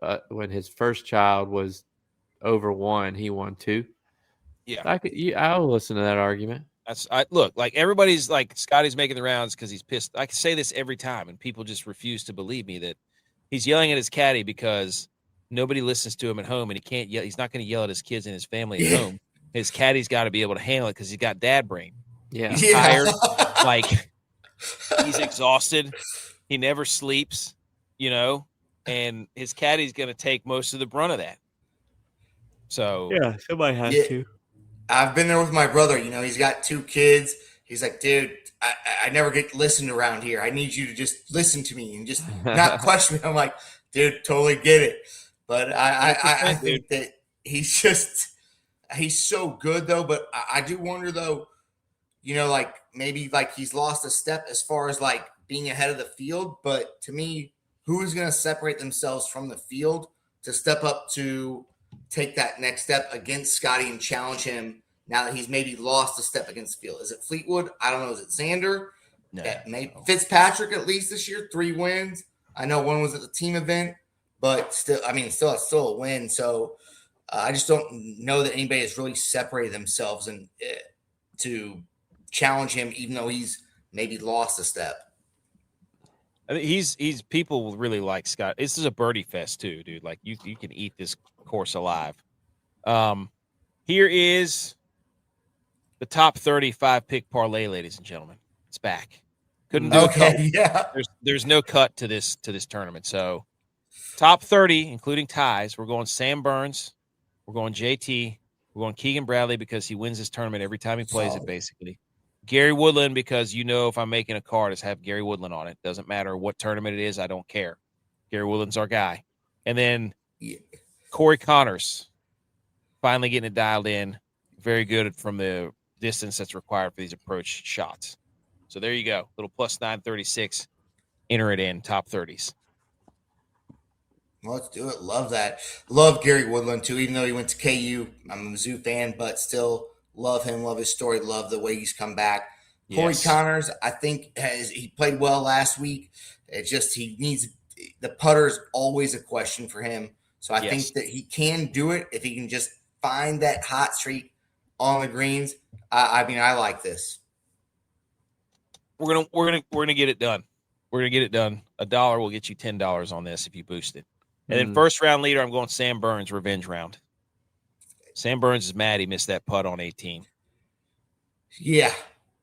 first child was over one, he won two. Yeah. I'll listen to that argument. Look, like everybody's like Scotty's making the rounds because he's pissed. I can say this every time, and people just refuse to believe me that he's yelling at his caddy because nobody listens to him at home, and he can't yell. He's not going to yell at his kids and his family at home. His caddy's got to be able to handle it because he's got dad brain. Yeah, he's tired, like he's exhausted. He never sleeps, and his caddy's going to take most of the brunt of that. So yeah, somebody has to. I've been there with my brother. He's got 2 kids. He's like, dude, I never get listened around here. I need you to just listen to me and just not question me. I'm like, dude, totally get it. But I think that he's so good though. But I do wonder though, like maybe like he's lost a step as far as like being ahead of the field. But to me, who is going to separate themselves from the field to step up to take that next step against Scotty and challenge him now that he's maybe lost a step against the field? Is it Fleetwood? I don't know. Is it Xander? No. Fitzpatrick at least this year, 3 wins. I know one was at the team event, but still a win. So I just don't know that anybody has really separated themselves and to challenge him, even though he's maybe lost a step. I think he's people really like Scott. This is a birdie fest too, dude. Like you can eat this course alive. Here is the top 35 pick parlay, ladies and gentlemen. It's back. Couldn't do There's no cut to this tournament. So top 30, including ties, we're going Sam Burns, we're going JT, we're going Keegan Bradley because he wins this tournament every time he plays it, basically. Gary Woodland, because if I'm making a card, it's have Gary Woodland on it. Doesn't matter what tournament it is, I don't care. Gary Woodland's our guy. And then Corey Connors, finally getting it dialed in. Very good from the distance that's required for these approach shots. So there you go. Little plus 936. Enter it in, top 30s. Well, let's do it. Love that. Love Gary Woodland, too, even though he went to KU. I'm a Mizzou fan, but still love him, love his story, love the way he's come back. Yes. Corey Connors, I think, he played well last week. It's just he needs – the putter is always a question for him. So I think that he can do it if he can just find that hot streak on the greens. I like this. We're gonna get it done. We're gonna get it done. $1 will get you $10 on this if you boost it. And then first round leader, I'm going Sam Burns, revenge round. Sam Burns is mad he missed that putt on 18. Yeah,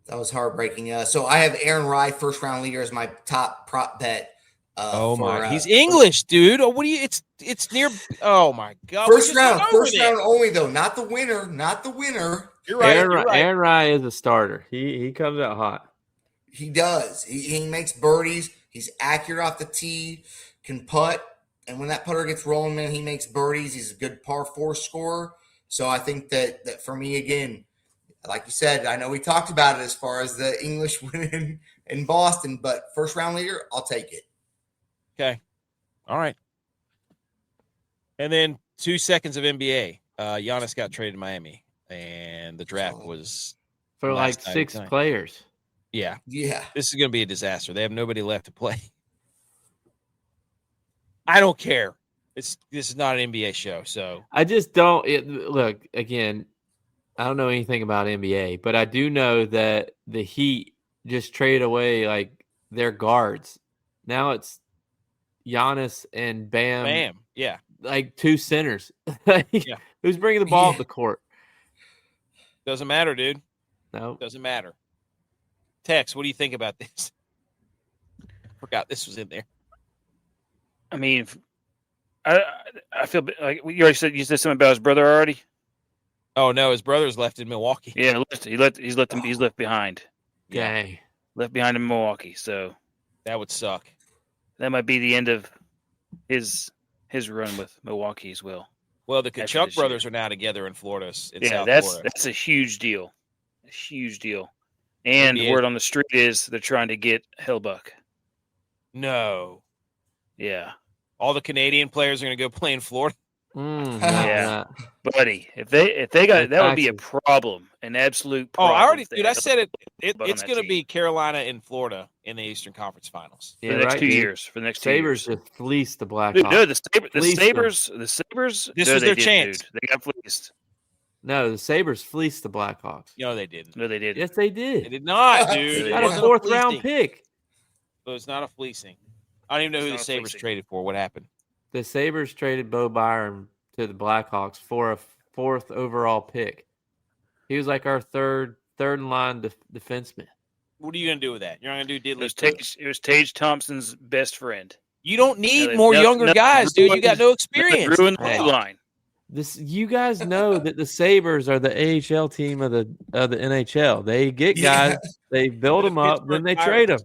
that was heartbreaking. So I have Aaron Rye, first round leader, as my top prop bet. He's English, dude. What do you? It's near. Oh my God. First round only though, not the winner. You're right. Aaron Rye is a starter. He comes out hot. He does. He makes birdies. He's accurate off the tee, can putt. And when that putter gets rolling, man, he makes birdies. He's a good par 4 scorer. So I think that for me, again, like you said, I know we talked about it as far as the English winning in Boston, but first round leader, I'll take it. Okay. All right. And then 2 seconds of NBA. Giannis got traded to Miami, and the draft was for like 6 players. Yeah. Yeah. This is going to be a disaster. They have nobody left to play. I don't care. This is not an NBA show, so I just don't look again. I don't know anything about NBA, but I do know that the Heat just traded away like their guards. Now it's Giannis and Bam. Bam, yeah, like 2 centers. Yeah. Who's bringing the ball up the court? Doesn't matter, dude. No, doesn't matter. Tex, what do you think about this? Forgot this was in there. I mean, I feel like you said something about his brother already. Oh no, his brother's left in Milwaukee. Yeah, he's left behind. Dang, left behind in Milwaukee. So that would suck. That might be the end of his run with Milwaukee as well. Well, the Kachuk brothers are now together in Florida. That's a huge deal. A huge deal. And the word on the street is they're trying to get Hellbuck. No. Yeah. All the Canadian players are going to go play in Florida. No, Yeah. not. Buddy, if they got It's that would be a taxes. problem, an absolute Oh, problem. I already, if they dude. had I said it. on It's that going to team. be Carolina and Florida in the Eastern Conference Finals. for the next 2 years. For the next 2 Sabres years. just fleeced the Blackhawks. Dude, no, the Fleeced them. Sabres. This no, was they their didn't, chance. Dude. They got fleeced. No, the Sabres fleeced the Blackhawks. No, they didn't. No, they didn't. Yes, they They did. did not, dude. They It Got did. a wasn't fourth fleecing. round pick. It was not a fleecing. I don't even know It's who the not a Sabres fleecing. traded for. What happened? The Sabres traded Bo Byram to the Blackhawks for a fourth overall pick. He was like our third in line defenseman. What are you going to do with that? You're not going to do It diddly. was Tage Thompson's best friend. You don't need Nothing- more nothing- younger nothing guys, dude. You ruined- got no Nothing experience. ruined the Hey. blue line. You guys know that the Sabres are the AHL team of the NHL. They get guys, they build them up, then they trade them.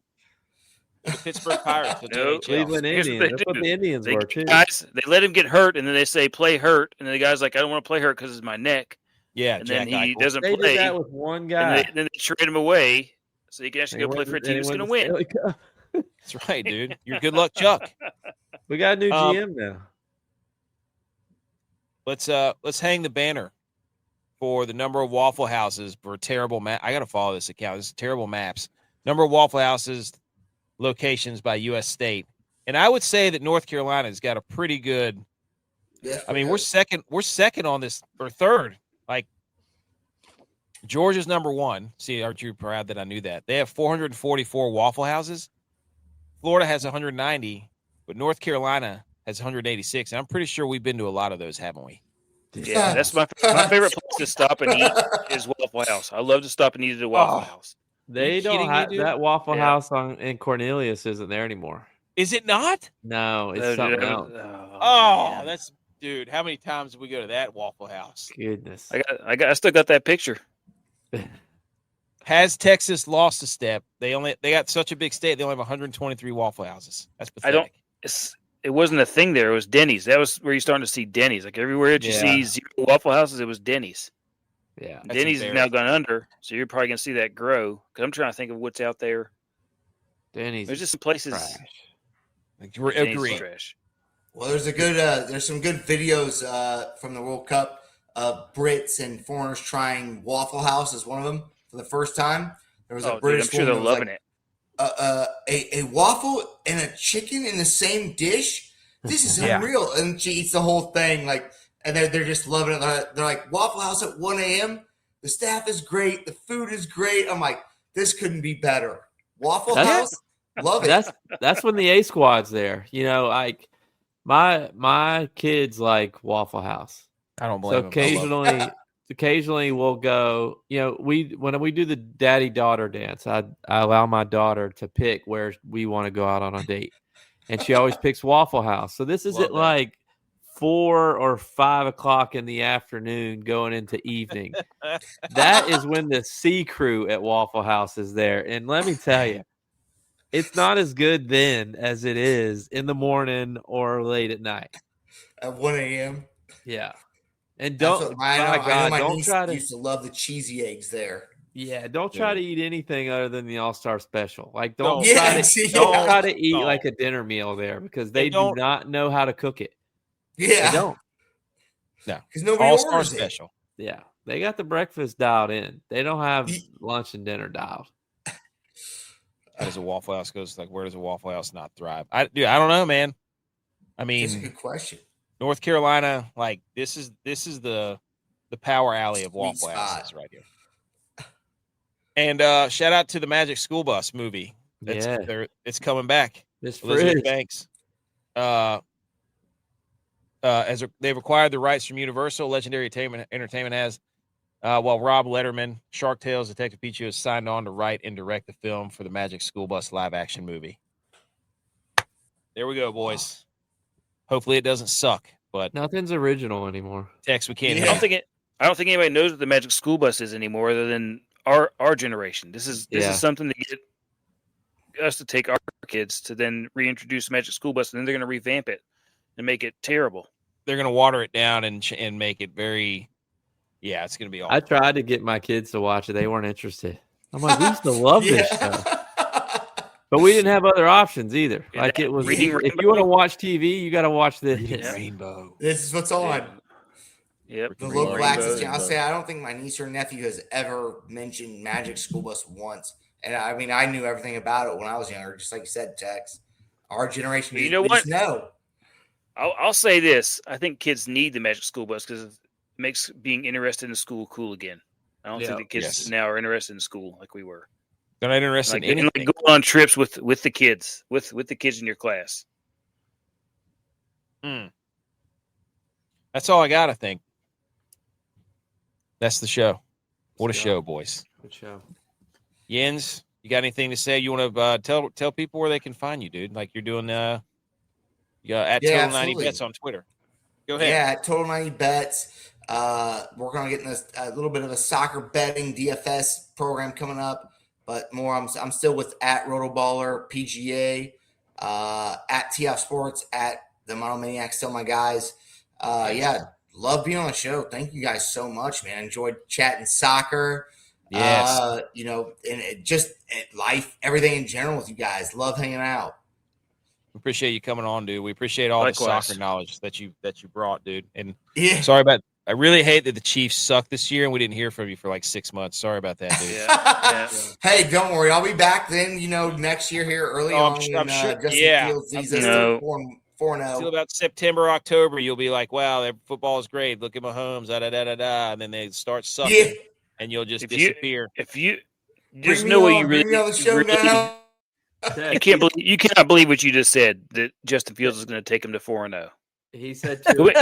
The Pittsburgh Pirates. With the No, NHL. Cleveland Here's what Indians. they That's what do. the Indians They were get too. guys, they let him get hurt, and then they say play hurt, and then the guy's like, I don't want to play hurt because it's my neck, Yeah, and Jack then he Eichel. doesn't They play, did that with one and guy. then they trade him away so he can actually And go play he for a went- team and that's he going to went win. Stanley Cup. That's right, dude. You're good luck, Chuck. We got a new Um, GM now. Let's hang the banner for the number of Waffle Houses for terrible map. I got to follow this account. This is terrible maps. Number of Waffle Houses locations by U.S. state, and I would say that North Carolina's got a pretty good. Yeah, I mean, we're second on this, or third. Like Georgia's number one. See, aren't you proud that I knew that? They have 444 Waffle Houses. Florida has 190, but North Carolina has 186. And I'm pretty sure we've been to a lot of those, haven't we? Yeah, that's my favorite place to stop and eat is Waffle House. I love to stop and eat at a Waffle House. They you don't kidding me, have dude? that Waffle Yeah. House in Cornelius isn't there anymore. Is it not? No, it's No, something dude, else. Oh, man. that's dude. How many times did we go to that Waffle House? Goodness. I still got that picture. Has Texas lost a step? They got such a big state. They only have 123 Waffle Houses. That's pathetic. It wasn't a thing there. It was Denny's. That was where you're starting to see Denny's. Like everywhere that you Yeah. see 0 Waffle Houses, it was Denny's. Yeah. That's Denny's has now embarrassing. gone under, so you're probably going to see that grow. Because I'm trying to think of what's out there. Denny's. There's just some places. trash. Denny's is Agree. trash. Well, there's some good videos from the World Cup of Brits and foreigners trying Waffle House as one of them for the first time. There was a Oh, dude, British I'm sure they're woman that was loving like, it. a waffle and a chicken in the same dish. This is Yeah. unreal. And she eats the whole thing, like, and they're just loving it. They're like, Waffle House at 1 a.m. The staff is great. The food is great. I'm like, this couldn't be better. Waffle That's- House, love it. That's when the A squad's there. You know, like my kids like Waffle House. I don't So blame them. occasionally we'll go, you know, when we do the daddy daughter dance, I allow my daughter to pick where we want to go out on a date. And she always picks Waffle House. So this Love isn't that. like 4 or 5 o'clock in the afternoon going into evening. That is when the C crew at Waffle House is there. And let me tell you, it's not as good then as it is in the morning or late at night. At 1 a.m. Yeah. And That's don't, what I know. my I know God, my don't niece try to, used to love the cheesy eggs there. yeah, don't try to eat anything other than the All-Star special. Like, don't Don't. try Yeah, to, see, don't yeah. try to eat No. like a dinner meal there because They they do don't- not know how to cook it. Yeah, They don't. because nobody All-Star orders it. special. Yeah. They got the breakfast dialed in. They don't have Ye- lunch and dinner dialed. How does a Waffle House goes? Like, where does a Waffle House not thrive? I don't know, man. I That's a mean, good question. North Carolina, like this is the power alley of Sweet Waffle spot. Houses right here. And shout out to the Magic School Bus movie. Yeah. It's coming back. This Elizabeth fridge. Banks. They've acquired the rights from Universal. Legendary Entertainment has. While Rob Letterman, Shark Tales, Detective Pichu has signed on to write and direct the film for the Magic School Bus live action movie. There we go, boys. Hopefully it doesn't suck, but Nothing's original anymore. Tex, we can't Yeah. I help. don't think anybody knows what the Magic School Bus is anymore, other than our generation. This is something to get us to take our kids to then reintroduce the Magic School Bus, and then they're going to revamp it and make it terrible. They're going to water it down and make it very. Yeah, it's going to be awful. I tried to get my kids to watch it. They weren't interested. I'm like, we used to love this stuff. But we didn't have other options either. Yeah, Like it was, Reading if you want to watch TV, you got to watch this. Rainbow. This is what's on. Yep. The Reading local Rainbow. access channel. I'll say I don't think my niece or nephew has ever mentioned Magic School Bus once. And I mean, I knew everything about it when I was younger, just like you said, Tex. Our generation, You know we what? just know. I'll say this. I think kids need the Magic School Bus because it makes being interested in school cool again. I don't think the kids now are interested in school like we were. They're not interested in anything. And like go on trips with the kids, with the kids in your class. That's all I got, I think. That's the show. What a show, boys. Good show. Jens, you got anything to say? You want to tell people where they can find you, dude? Like you're doing at Total 90 Bets on Twitter. Go ahead. Yeah, at Total 90 Bets. Working on getting a little bit of a soccer betting DFS program coming up, but more I'm still with at Rotoballer PGA, at TF Sports, at the Model Maniacs, still my guys. Yeah, love being on the show. Thank you guys so much, man. Enjoyed chatting soccer. Yes. And life, everything in general with you guys. Love hanging out. Appreciate you coming on, dude. We appreciate all Likewise. the soccer knowledge that you brought, dude. And Yeah. sorry about. I really hate that the Chiefs suck this year and we didn't hear from you for like 6 months. Sorry about that, dude. Yeah. Hey, don't worry. I'll be back then. Next year here early on. I'm sure. Justin Yeah. Fields sees us No. 4-0. Until about September, October, you'll be like, "Wow, their football is great. Look at Mahomes, and then they start sucking, Yeah. and you'll just If you- disappear. There's no way you really bring me on the show now. you cannot believe what you just said that Justin Fields is going to take him to 4-0. He said Wait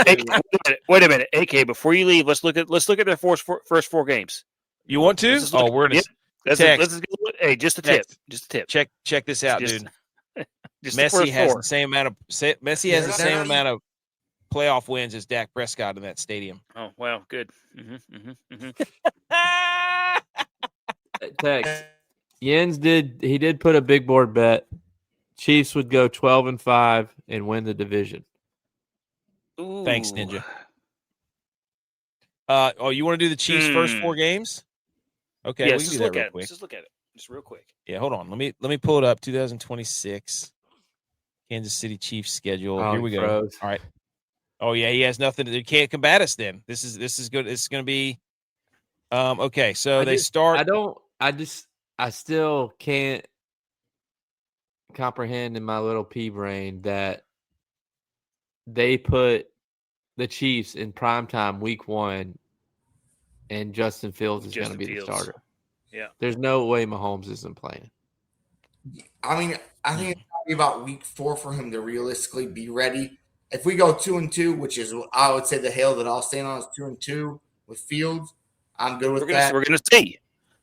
a minute, AK. Before you leave, let's look at their first four games. You want to? Let's just look- We're in. Yep. Hey, just a tip. Text. Just a tip. Check this out, Just- dude. Just the Messi first has four. the same amount of playoff wins as Dak Prescott in that stadium. Oh wow, good. Text. Jens did put a big board bet. Chiefs would go 12-5 and win the division. Thanks, Ooh. Ninja. You want to do the Chiefs' first 4 games? Okay, Yeah, we can do that real quick. Just look at it. Just real quick. Yeah, hold on. Let me pull it up. 2026 Kansas City Chiefs schedule. Oh, Here we go. froze. All right. Oh yeah, he has nothing. He can't combat us. Then this is good. It's going to be. Okay, so they start. I still can't comprehend in my little pea brain that they put the Chiefs in primetime week 1 and Justin Fields is going to be the starter. Yeah. There's no way Mahomes isn't playing. I mean, I think it's probably about week 4 for him to realistically be ready. If we go 2-2, which is I would say the hill that I'll stand on is 2-2 with Fields, I'm good with that. We're gonna see.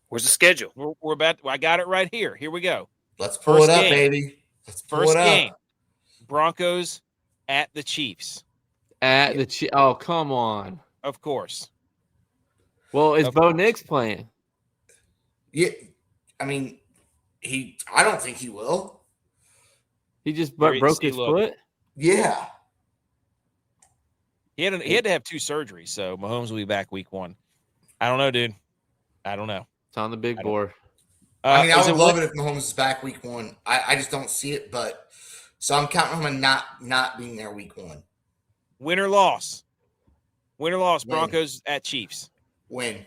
Where's the schedule? We're about. I got it right here. Here we go. Let's pull First it up, game. baby. Let's pull First it up. game. Broncos at the Chiefs. Oh, come on. Of course. Well, is Of Bo course. Nix playing? Yeah, I mean, I don't think he will. He just Here, broke see, his look. foot? Yeah. He had to have 2 surgeries, so Mahomes will be back week 1. I don't know, dude. I don't know. It's on the big board. I mean, I is would love it if Mahomes is back week 1. I just don't see it, but so I'm counting on him not being there week 1. Win or loss? Win or loss? Win. Broncos at Chiefs. Win.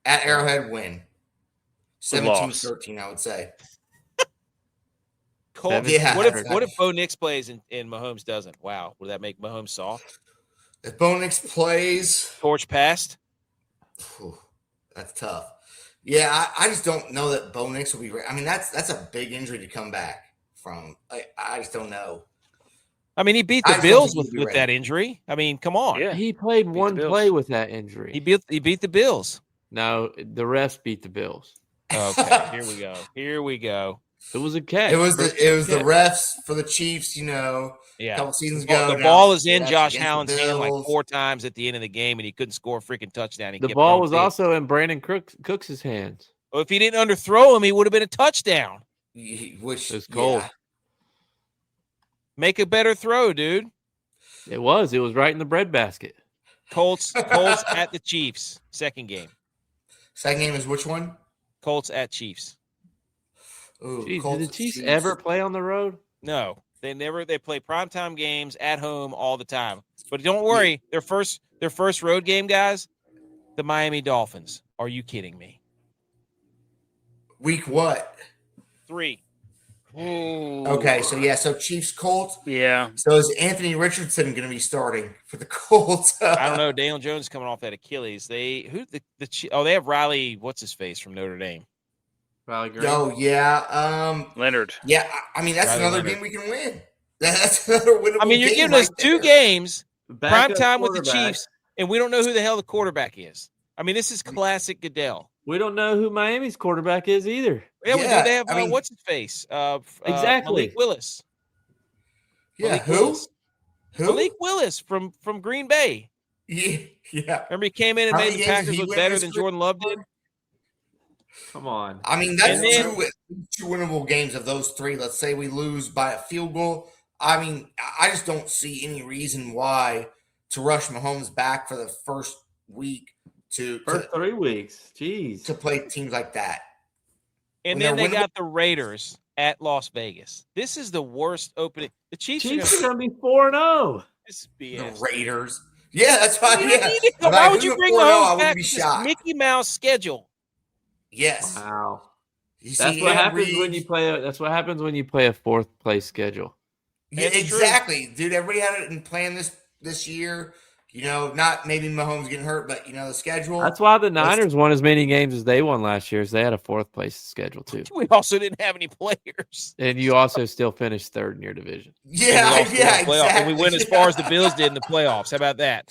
At Arrowhead, win. Loss. 17-13, I would say. Colts. Yeah. What if Bo Nix plays and Mahomes doesn't? Wow, would that make Mahomes soft? If Bo Nix plays, Torch passed. that's tough. Yeah, I just don't know that Bo Nix will be ready. I mean, that's a big injury to come back from. I just don't know. I mean, he beat I the just don't Bills think with he'll be that ready. injury. I mean, come on. Yeah. He played Beat the one Bills. play with that injury. He beat the Bills. No, the refs beat the Bills. Okay, here we go. Here we go. It was a catch. It was the refs for the Chiefs, a Yeah. couple seasons ago. The ball is in Refs Josh against the Allen's hand like Bills. 4 times at the end of the game, and he couldn't score a freaking touchdown. He The kept ball throwing was picks. also in Brandon Cooks' hands. Well, if he didn't underthrow him, he would have been a touchdown. Which It was cold. yeah. Make a better throw, dude. It was right in the breadbasket. Colts at the Chiefs. Second game. Second game is which one? Colts at Chiefs. Ooh, Jeez, Colts did the and Chiefs Chiefs. ever play on the road? No, they never. They play primetime games at home all the time. But don't worry, their first road game, guys, the Miami Dolphins. Are you kidding me? Week what? 3. Ooh. Okay, so Chiefs Colts. Yeah. So is Anthony Richardson going to be starting for the Colts? I don't know. Daniel Jones is coming off that Achilles. They have Riley. What's his face from Notre Dame? Riley Green. Oh yeah. Leonard. Yeah, I mean that's Riley another Leonard. game we can win. That's another winnable game. I mean, you're giving us right 2 there. games, prime Backup time with the quarterback. Chiefs, and we don't know who the hell the quarterback is. I mean, this is classic Goodell. We don't know who Miami's quarterback is either. Yeah, we do. Yeah, They have I mean- what's his face? Exactly. Malik Willis. Yeah, Malik who? Willis. Who? Malik Willis from Green Bay. Yeah. Remember he came in and How made many the games Packers did he look win better this than career? Jordan Love did. Come on. I mean, that's And then- two winnable games of those 3. Let's say we lose by a field goal. I mean, I just don't see any reason why to rush Mahomes back for the first week to First 3 weeks. Jeez. to play teams like that. And When then they're they winnable- got the Raiders at Las Vegas. This is the worst opening. The Chiefs Chiefs are are going to be 4-0. this is The BS. Raiders. Yeah, that's why. You Yeah. don't need to go. If Why I would lose you at bring 4-0, I Mahomes wouldn't back be with this shocked. Mickey Mouse schedule? Yes. Wow. You That's see what Ann happens Reid- when you play. That's what happens when you play a 4th place schedule. Yeah, It's true. exactly, dude. Everybody had it in plan this year. You know, not maybe Mahomes getting hurt, but you know the schedule. That's why the Niners won as many games as they won last year. As they had a 4th place schedule too, We also didn't have any players. and you also still finished 3rd in your division. Yeah, And we lost in yeah, the playoff, exactly. and we went as far as the Bills did in the playoffs. How about that?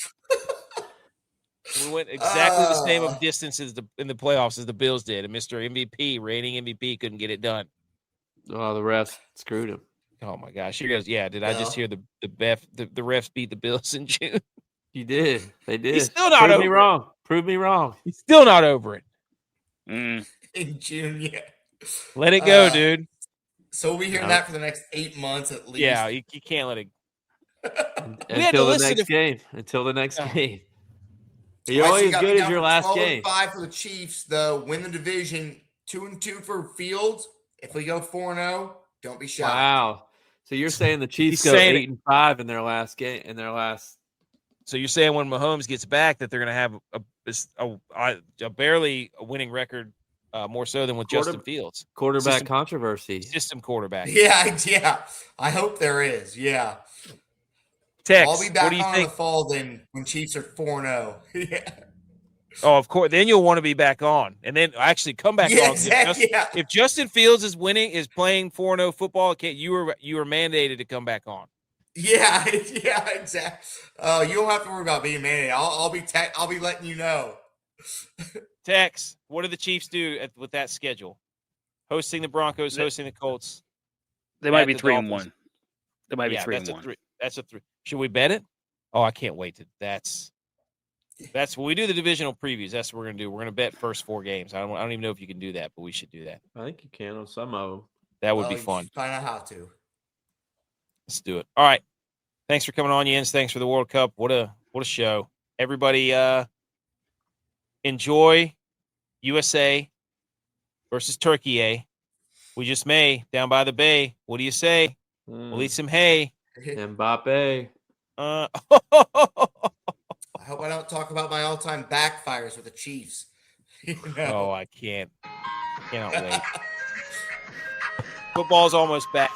We went exactly the same of distances in the playoffs as the Bills did, and Mr. MVP, reigning MVP, couldn't get it done. Oh, the refs screwed him. Oh my gosh! Here goes. Yeah, did I just hear the refs beat the Bills in June? You did. They did. He's still not Prove over me it. wrong. Prove me wrong. He's still not over it. Mm. in June. Yeah, Let it go, dude. so we'll be hearing No. that for the next 8 months at least. Yeah, you can't let it. We had to Until the listen next to- game. Until the next Oh. game. All You're right, so only you as got good me as down your for last 12 and game. 5 for the Chiefs, though. Win the division. 2-2 for Fields. If we go 4-0, don't be shocked. Wow. So you're saying the Chiefs He's go saying 8-5 in their last game? In their last, So you're saying when Mahomes gets back that they're going to have a barely winning record, more so than with Justin Fields, quarterback System- controversy. system quarterback. Yeah. I hope there is. Yeah. Tex, I'll be back what do you on think? the fall then when Chiefs are 4-0. Yeah. Oh, of course. Then you'll want to be back on, and then actually come back Yeah, on. exactly. Yeah. If Justin Fields is playing 4-0 football, you are mandated to come back on. Yeah, exactly. You don't have to worry about being mandated. I'll be letting you know. Tex, what do the Chiefs do with that schedule? Hosting the Broncos, hosting the Colts. They might At be the 3-1. Dolphins. They might be Yeah, 3-1. that's a 3. Should we bet it? Oh, I can't wait to. That's when we do the divisional previews. That's what we're gonna do. We're gonna bet first 4 games. I don't even know if you can do that, but we should do that. I think you can on some of them. That would Well, be you fun. just Find out how to. Let's do it. All right. Thanks for coming on, Jens. Thanks for the World Cup. What a show. Everybody enjoy USA versus Turkey, eh? We just may down by the bay. What do you say? We'll eat some hay. Mbappe. I hope I don't talk about my all-time backfires with the Chiefs. You know? Oh, I can't. Cannot wait. Football's almost back.